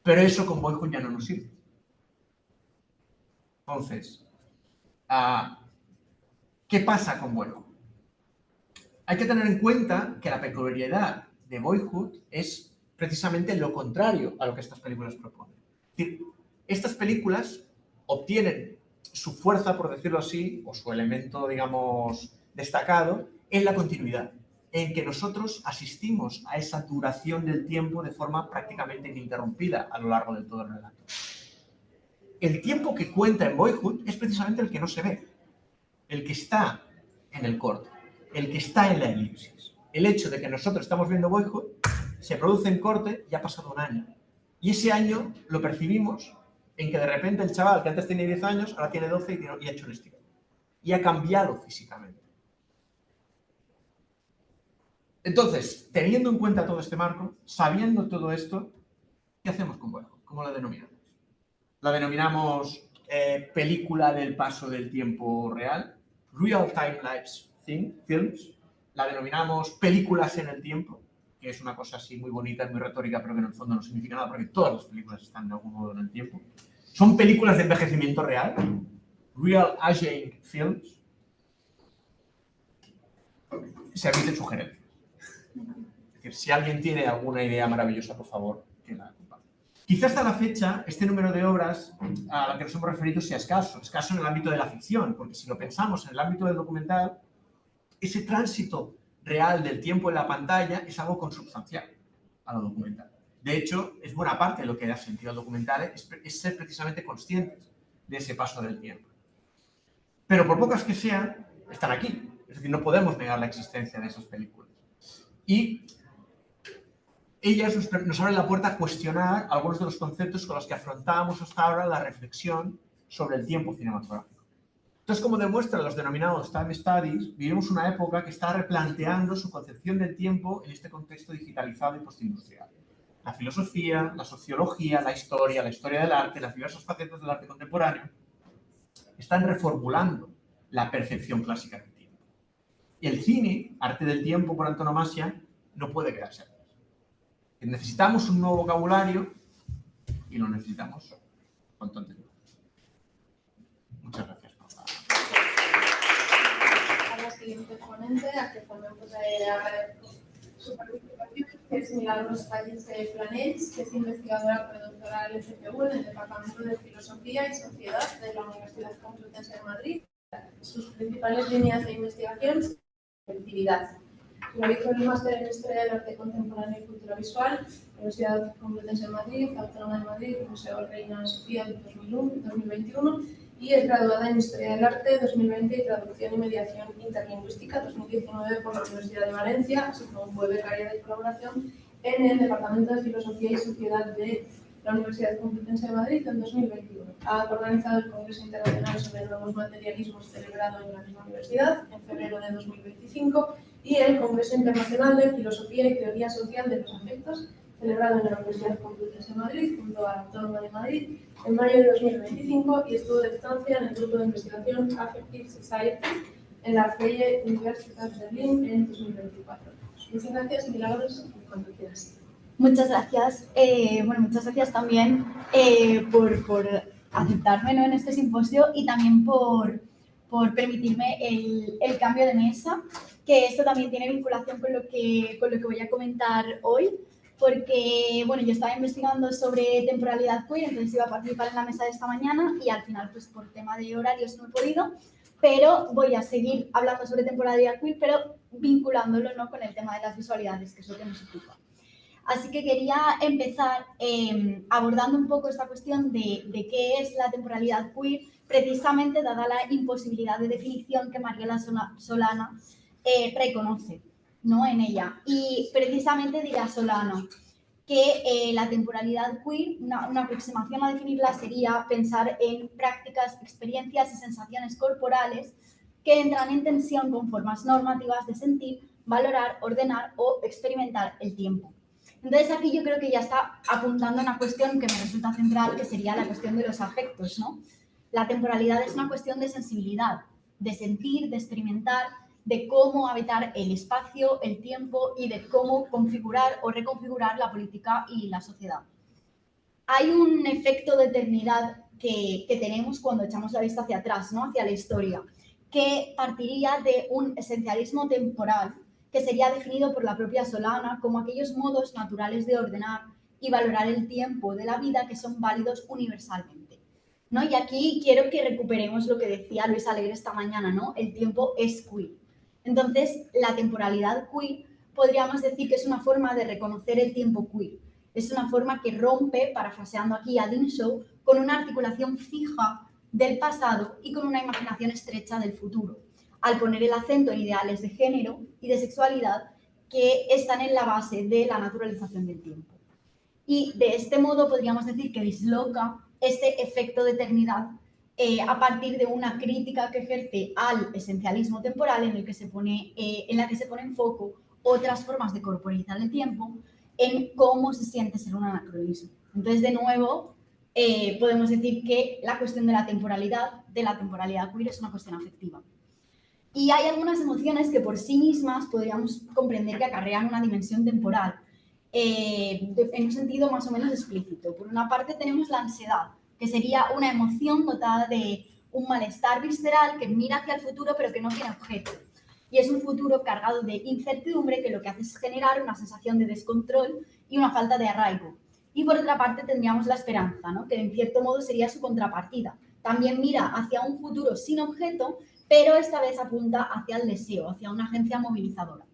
Pero eso con Boyhood ya no nos sirve. Entonces, ¿qué pasa con Boyhood? Hay que tener en cuenta que la peculiaridad de Boyhood es precisamente lo contrario a lo que estas películas proponen. Es decir, estas películas obtienen su fuerza, por decirlo así, o su elemento, digamos, destacado, en la continuidad, en que nosotros asistimos a esa duración del tiempo de forma prácticamente ininterrumpida a lo largo de todo el relato. El tiempo que cuenta en Boyhood es precisamente el que no se ve, el que está en el corte, el que está en la elipsis. El hecho de que nosotros estamos viendo Boyhood se produce en corte y ha pasado un año. Y ese año lo percibimos en que de repente el chaval que antes tenía 10 años, ahora tiene 12 y ha hecho el estilo. Y ha cambiado físicamente. Entonces, teniendo en cuenta todo este marco, sabiendo todo esto, ¿qué hacemos con Boyhood? ¿Cómo la denominamos? La denominamos película del paso del tiempo real, Real Time Lapse Films. La denominamos películas en el tiempo, que es una cosa así muy bonita, muy retórica, pero que en el fondo no significa nada, porque todas las películas están de algún modo en el tiempo. Son películas de envejecimiento real, Real Aging Films. Se admiten sugerencias. Es decir, si alguien tiene alguna idea maravillosa, por favor, que la comparta. Quizás hasta la fecha este número de obras a la que nos hemos referido sea escaso en el ámbito de la ficción, porque si lo pensamos en el ámbito del documental, ese tránsito real del tiempo en la pantalla es algo consubstancial a lo documental. De hecho, es buena parte de lo que da sentido al documental, es ser precisamente conscientes de ese paso del tiempo. Pero por pocas que sean, están aquí. Es decir, no podemos negar la existencia de esas películas. Y ellas nos abren la puerta a cuestionar algunos de los conceptos con los que afrontábamos hasta ahora la reflexión sobre el tiempo cinematográfico. Entonces, como demuestran los denominados Time Studies, vivimos una época que está replanteando su concepción del tiempo en este contexto digitalizado y postindustrial. La filosofía, la sociología, la historia del arte, las diversas facetas del arte contemporáneo están reformulando la percepción clásica del tiempo. Y el cine, arte del tiempo por antonomasia, no puede quedarse atrás. Necesitamos un nuevo vocabulario y lo necesitamos cuanto antes. Muchas gracias. A la siguiente ponente, a que también agradezco su participación, que es Milagros Valles Planells, que es investigadora predoctoral en FPU en el Departamento de Filosofía y Sociedad de la Universidad Complutense de Madrid. Sus principales líneas de investigación son la actividad. Realizó el máster en Historia del Arte Contemporáneo y Cultura Visual, Universidad Complutense de Madrid, Autónoma de Madrid, Museo Reina Sofía de 2021 y es graduada en Historia del Arte 2020 y Traducción y Mediación Interlingüística 2019 por la Universidad de Valencia, así como fue becaria de colaboración en el Departamento de Filosofía y Sociedad de la Universidad Complutense de Madrid en 2021. Ha organizado el Congreso Internacional sobre Nuevos Materialismos celebrado en la misma universidad en febrero de 2025 y el Congreso Internacional de Filosofía y Teoría Social de los Afectos celebrado en la Universidad Complutense de Madrid junto a la Autónoma de Madrid en mayo de 2025 y estuvo de estancia en el grupo de investigación Affective Society en la Freie Universität Berlin en 2024. Muchas gracias, Milagros, cuando quieras. Muchas gracias. Muchas gracias también por aceptarme, ¿no?, en este simposio y también por permitirme el cambio de mesa, que esto también tiene vinculación con lo que voy a comentar hoy, porque yo estaba investigando sobre temporalidad queer, entonces iba a participar en la mesa de esta mañana y al final, pues por tema de horarios no he podido, pero voy a seguir hablando sobre temporalidad queer, pero vinculándolo, ¿no?, con el tema de las visualidades, que es lo que nos ocupa. Así que quería empezar abordando un poco esta cuestión de qué es la temporalidad queer, precisamente dada la imposibilidad de definición que Mariola Solana reconoce, ¿no?, en ella. Y precisamente dirá Solana que la temporalidad queer, una aproximación a definirla sería pensar en prácticas, experiencias y sensaciones corporales que entran en tensión con formas normativas de sentir, valorar, ordenar o experimentar el tiempo. Entonces aquí yo creo que ya está apuntando a una cuestión que me resulta central, que sería la cuestión de los afectos, ¿no? La temporalidad es una cuestión de sensibilidad, de sentir, de experimentar, de cómo habitar el espacio, el tiempo y de cómo configurar o reconfigurar la política y la sociedad. Hay un efecto de eternidad que tenemos cuando echamos la vista hacia atrás, ¿no?, hacia la historia, que partiría de un esencialismo temporal que sería definido por la propia Solana como aquellos modos naturales de ordenar y valorar el tiempo de la vida que son válidos universalmente, ¿no? Y aquí quiero que recuperemos lo que decía Luis Alegre esta mañana, ¿no? El tiempo es queer. Entonces, la temporalidad queer podríamos decir que es una forma de reconocer el tiempo queer. Es una forma que rompe, parafraseando aquí a Dimshaw, con una articulación fija del pasado y con una imaginación estrecha del futuro, al poner el acento en ideales de género y de sexualidad que están en la base de la naturalización del tiempo. Y de este modo podríamos decir que disloca este efecto de eternidad a partir de una crítica que ejerce al esencialismo temporal en la que se pone en foco otras formas de corporizar el tiempo en cómo se siente ser un anacronismo. Entonces, de nuevo, podemos decir que la cuestión de la temporalidad queer es una cuestión afectiva. Y hay algunas emociones que por sí mismas podríamos comprender que acarrean una dimensión temporal, en un sentido más o menos explícito. Por una parte tenemos la ansiedad, que sería una emoción dotada de un malestar visceral que mira hacia el futuro pero que no tiene objeto. Y es un futuro cargado de incertidumbre que lo que hace es generar una sensación de descontrol y una falta de arraigo. Y por otra parte tendríamos la esperanza, ¿no? Que en cierto modo sería su contrapartida. También mira hacia un futuro sin objeto, pero esta vez apunta hacia el deseo, hacia una agencia movilizadora.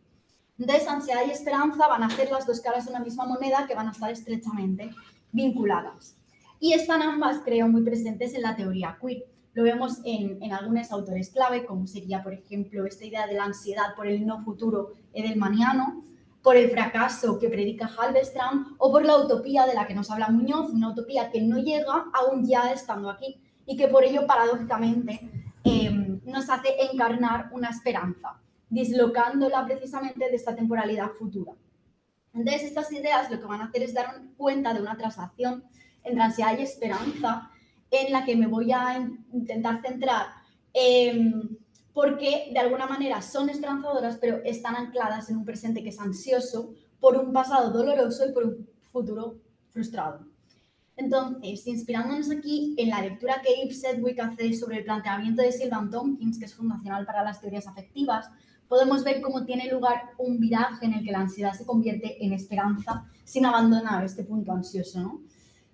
Entonces, ansiedad y esperanza van a ser las dos caras de una misma moneda que van a estar estrechamente vinculadas. Y están ambas, creo, muy presentes en la teoría queer. Lo vemos en algunos autores clave, como sería, por ejemplo, esta idea de la ansiedad por el no futuro edelmaniano, por el fracaso que predica Halberstam o por la utopía de la que nos habla Muñoz, una utopía que no llega aún ya estando aquí y que por ello, paradójicamente, nos hace encarnar una esperanza, dislocándola precisamente de esta temporalidad futura. Entonces, estas ideas lo que van a hacer es dar cuenta de una traslación entre ansiedad y esperanza, en la que me voy a intentar centrar porque de alguna manera son esperanzadoras, pero están ancladas en un presente que es ansioso por un pasado doloroso y por un futuro frustrado. Entonces, inspirándonos aquí en la lectura que Yves Sedgwick hace sobre el planteamiento de Sylvan Tompkins, que es fundacional para las teorías afectivas, podemos ver cómo tiene lugar un viraje en el que la ansiedad se convierte en esperanza sin abandonar este punto ansioso, ¿no?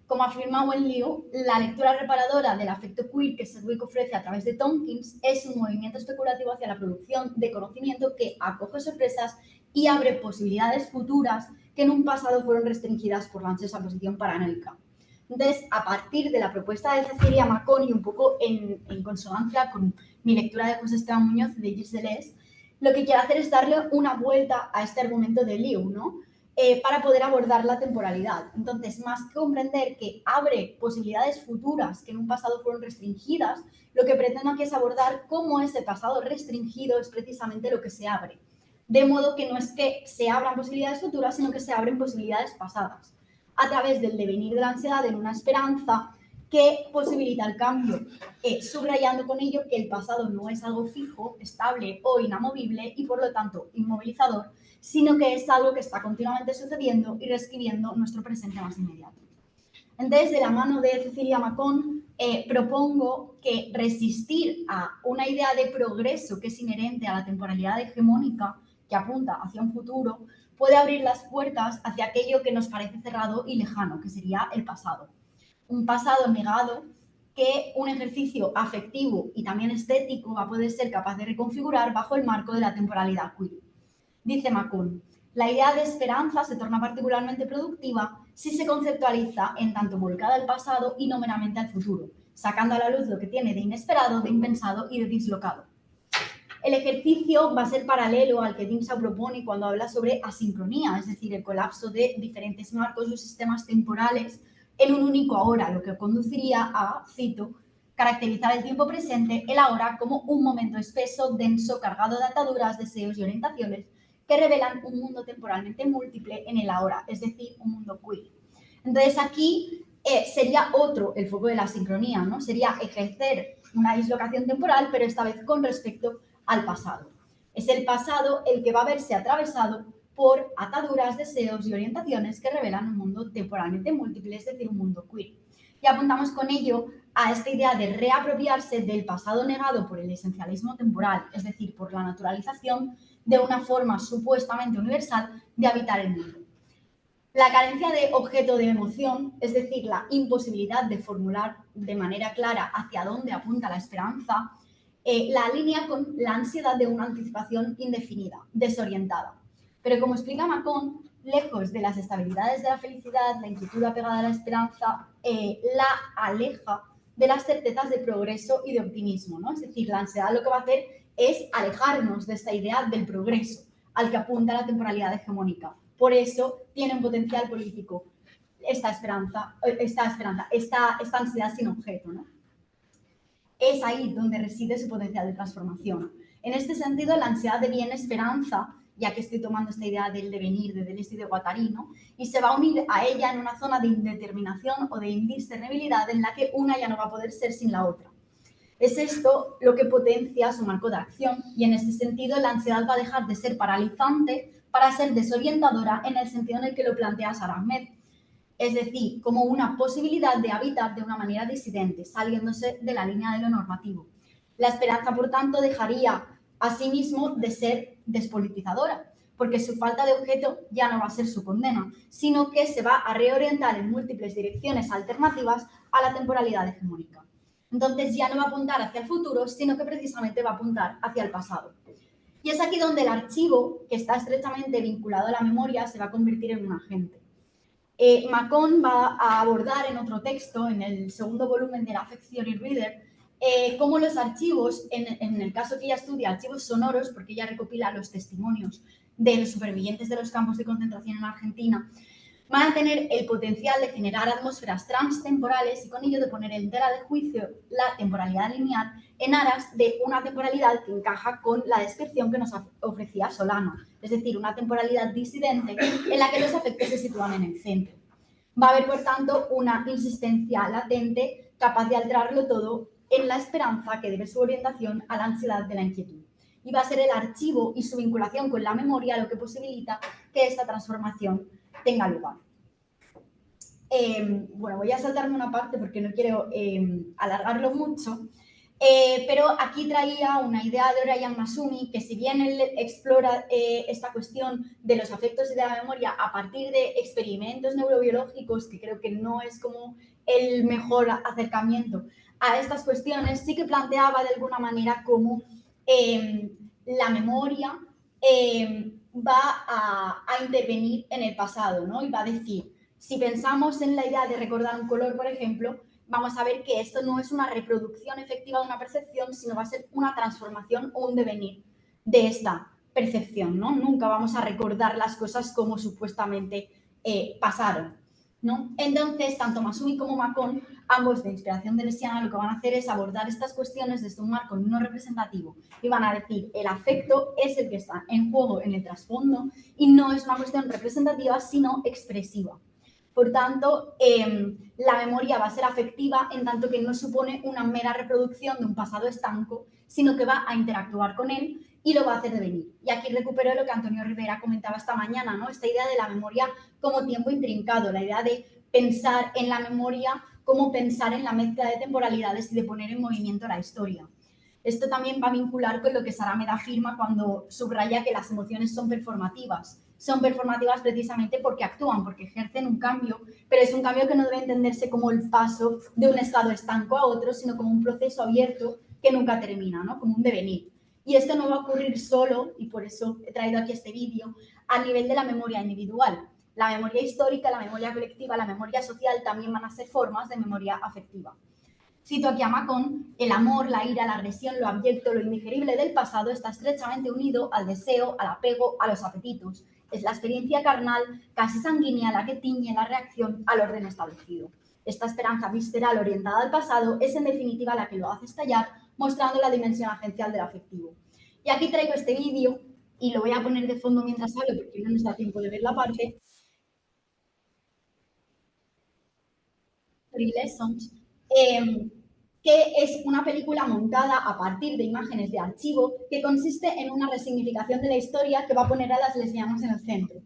Como afirma Wen Liu, la lectura reparadora del afecto queer que Sedgwick ofrece a través de Tompkins es un movimiento especulativo hacia la producción de conocimiento que acoge sorpresas y abre posibilidades futuras que en un pasado fueron restringidas por la ansiosa posición paranoica. Entonces, a partir de la propuesta de Cecilia Macón y un poco en consonancia con mi lectura de José Esteban Muñoz de Gilles Deleuze, lo que quiero hacer es darle una vuelta a este argumento de Liu, ¿no? Para poder abordar la temporalidad. Entonces, más que comprender que abre posibilidades futuras que en un pasado fueron restringidas, lo que pretendo aquí es abordar cómo ese pasado restringido es precisamente lo que se abre. De modo que no es que se abran posibilidades futuras, sino que se abren posibilidades pasadas, a través del devenir de la ansiedad en una esperanza que posibilita el cambio, subrayando con ello que el pasado no es algo fijo, estable o inamovible y por lo tanto inmovilizador, sino que es algo que está continuamente sucediendo y reescribiendo nuestro presente más inmediato. Entonces, de la mano de Cecilia Macón, propongo que resistir a una idea de progreso que es inherente a la temporalidad hegemónica que apunta hacia un futuro, puede abrir las puertas hacia aquello que nos parece cerrado y lejano, que sería el pasado. Un pasado negado que un ejercicio afectivo y también estético va a poder ser capaz de reconfigurar bajo el marco de la temporalidad queer. Dice Macón, la idea de esperanza se torna particularmente productiva si se conceptualiza en tanto volcada al pasado y no meramente al futuro, sacando a la luz lo que tiene de inesperado, de impensado y de dislocado. El ejercicio va a ser paralelo al que Dimshaw propone cuando habla sobre asincronía, es decir, el colapso de diferentes marcos o sistemas temporales en un único ahora, lo que conduciría a, cito, caracterizar el tiempo presente, el ahora, como un momento espeso, denso, cargado de ataduras, deseos y orientaciones que revelan un mundo temporalmente múltiple en el ahora, es decir, un mundo queer. Entonces aquí sería otro el foco de la sincronía, ¿no? Sería ejercer una dislocación temporal, pero esta vez con respecto al pasado. Es el pasado el que va a verse atravesado por ataduras, deseos y orientaciones que revelan un mundo temporalmente múltiple, es decir, un mundo queer. Y apuntamos con ello a esta idea de reapropiarse del pasado negado por el esencialismo temporal, es decir, por la naturalización de una forma supuestamente universal de habitar el mundo. La carencia de objeto de emoción, es decir, la imposibilidad de formular de manera clara hacia dónde apunta la esperanza, la alinea con la ansiedad de una anticipación indefinida, desorientada. Pero como explica Macon, lejos de las estabilidades de la felicidad, la inquietud apegada a la esperanza la aleja de las certezas de progreso y de optimismo, ¿no? Es decir, la ansiedad lo que va a hacer es alejarnos de esta idea del progreso al que apunta la temporalidad hegemónica. Por eso tiene un potencial político esta ansiedad sin objeto, ¿no? Es ahí donde reside su potencial de transformación. En este sentido, la ansiedad deviene esperanza, ya que estoy tomando esta idea del devenir de Deleuze y de Guattari, ¿no? Y se va a unir a ella en una zona de indeterminación o de indiscernibilidad en la que una ya no va a poder ser sin la otra. Es esto lo que potencia su marco de acción y en este sentido la ansiedad va a dejar de ser paralizante para ser desorientadora en el sentido en el que lo plantea Sara Ahmed. Es decir, como una posibilidad de habitar de una manera disidente, saliéndose de la línea de lo normativo. La esperanza, por tanto, dejaría asimismo de ser despolitizadora, porque su falta de objeto ya no va a ser su condena, sino que se va a reorientar en múltiples direcciones alternativas a la temporalidad hegemónica. Entonces ya no va a apuntar hacia el futuro, sino que precisamente va a apuntar hacia el pasado. Y es aquí donde el archivo, que está estrechamente vinculado a la memoria, se va a convertir en un agente. Macon va a abordar en otro texto, en el segundo volumen de la Affect Theory Reader, cómo los archivos, en el caso que ella estudia archivos sonoros, porque ella recopila los testimonios de los supervivientes de los campos de concentración en Argentina, van a tener el potencial de generar atmósferas transtemporales y con ello de poner en tela de juicio la temporalidad lineal en aras de una temporalidad que encaja con la descripción que nos ofrecía Solano, es decir, una temporalidad disidente en la que los afectos se sitúan en el centro. Va a haber, por tanto, una insistencia latente capaz de alterarlo todo en la esperanza que debe su orientación a la ansiedad de la inquietud. Y va a ser el archivo y su vinculación con la memoria lo que posibilita que esta transformación tenga lugar. Bueno, voy a saltarme una parte porque no quiero alargarlo mucho, pero aquí traía una idea de Orion Masumi que si bien él explora esta cuestión de los afectos y de la memoria a partir de experimentos neurobiológicos, que creo que no es como el mejor acercamiento a estas cuestiones, sí que planteaba de alguna manera cómo la memoria va a intervenir en el pasado, ¿no? Y va a decir, si pensamos en la idea de recordar un color, por ejemplo, vamos a ver que esto no es una reproducción efectiva de una percepción, sino va a ser una transformación o un devenir de esta percepción, ¿no? Nunca vamos a recordar las cosas como supuestamente pasaron, ¿no? Entonces, tanto Masumi como Macon, ambos de inspiración deleuziana, lo que van a hacer es abordar estas cuestiones desde un marco no representativo y van a decir, el afecto es el que está en juego en el trasfondo y no es una cuestión representativa, sino expresiva. Por tanto, la memoria va a ser afectiva en tanto que no supone una mera reproducción de un pasado estanco, sino que va a interactuar con él y lo va a hacer devenir. Y aquí recupero lo que Antonio Rivera comentaba esta mañana, ¿no? Esta idea de la memoria como tiempo intrincado, la idea de pensar en la memoria como pensar en la mezcla de temporalidades y de poner en movimiento la historia. Esto también va a vincular con lo que Sara Ahmed afirma cuando subraya que las emociones son performativas. Son performativas precisamente porque actúan, porque ejercen un cambio, pero es un cambio que no debe entenderse como el paso de un estado estanco a otro, sino como un proceso abierto que nunca termina, ¿no? Como un devenir. Y esto no va a ocurrir solo, y por eso he traído aquí este vídeo, a nivel de la memoria individual. La memoria histórica, la memoria colectiva, la memoria social también van a ser formas de memoria afectiva. Cito aquí a Macon, el amor, la ira, la agresión, lo abyecto, lo indigerible del pasado está estrechamente unido al deseo, al apego, a los apetitos. Es la experiencia carnal, casi sanguínea, la que tiñe la reacción al orden establecido. Esta esperanza visceral orientada al pasado es en definitiva la que lo hace estallar, mostrando la dimensión agencial del afectivo. Y aquí traigo este vídeo y lo voy a poner de fondo mientras hablo porque no nos da tiempo de ver la parte. Lessons, que es una película montada a partir de imágenes de archivo que consiste en una resignificación de la historia que va a poner a las lesbianas en el centro.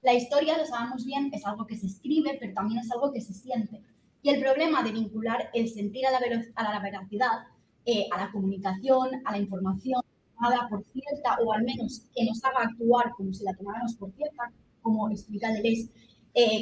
La historia, lo sabemos bien, es algo que se escribe, pero también es algo que se siente. Y el problema de vincular el sentir a la veracidad, a la comunicación, a la información, tomada por cierta, o al menos que nos haga actuar como si la tomáramos por cierta, como explica Deleuze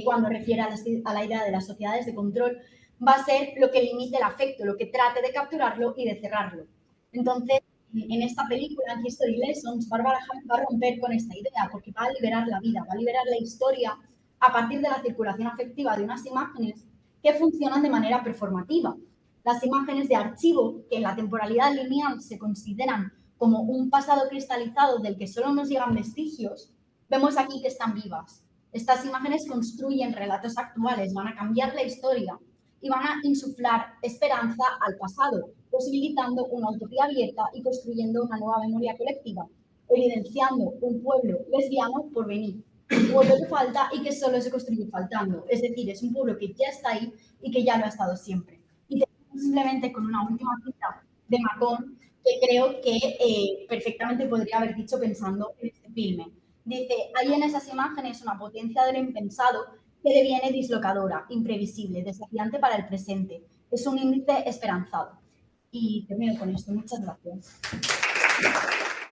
cuando refiere a la idea de las sociedades de control, va a ser lo que limite el afecto, lo que trate de capturarlo y de cerrarlo. Entonces, en esta película, en History Lessons, Barbara va a romper con esta idea porque va a liberar la vida, va a liberar la historia a partir de la circulación afectiva de unas imágenes que funcionan de manera performativa. Las imágenes de archivo, que en la temporalidad lineal se consideran como un pasado cristalizado del que solo nos llegan vestigios, vemos aquí que están vivas. Estas imágenes construyen relatos actuales, van a cambiar la historia y van a insuflar esperanza al pasado, posibilitando una utopía abierta y construyendo una nueva memoria colectiva, evidenciando un pueblo lesbiano por venir, un pueblo que falta y que solo se construye faltando. Es decir, es un pueblo que ya está ahí y que ya lo ha estado siempre. Y termino simplemente con una última cita de Macron que creo que perfectamente podría haber dicho pensando en este filme. Dice, hay en esas imágenes una potencia del impensado que deviene dislocadora, imprevisible, desafiante para el presente. Es un índice esperanzado. Y termino con esto. Muchas gracias.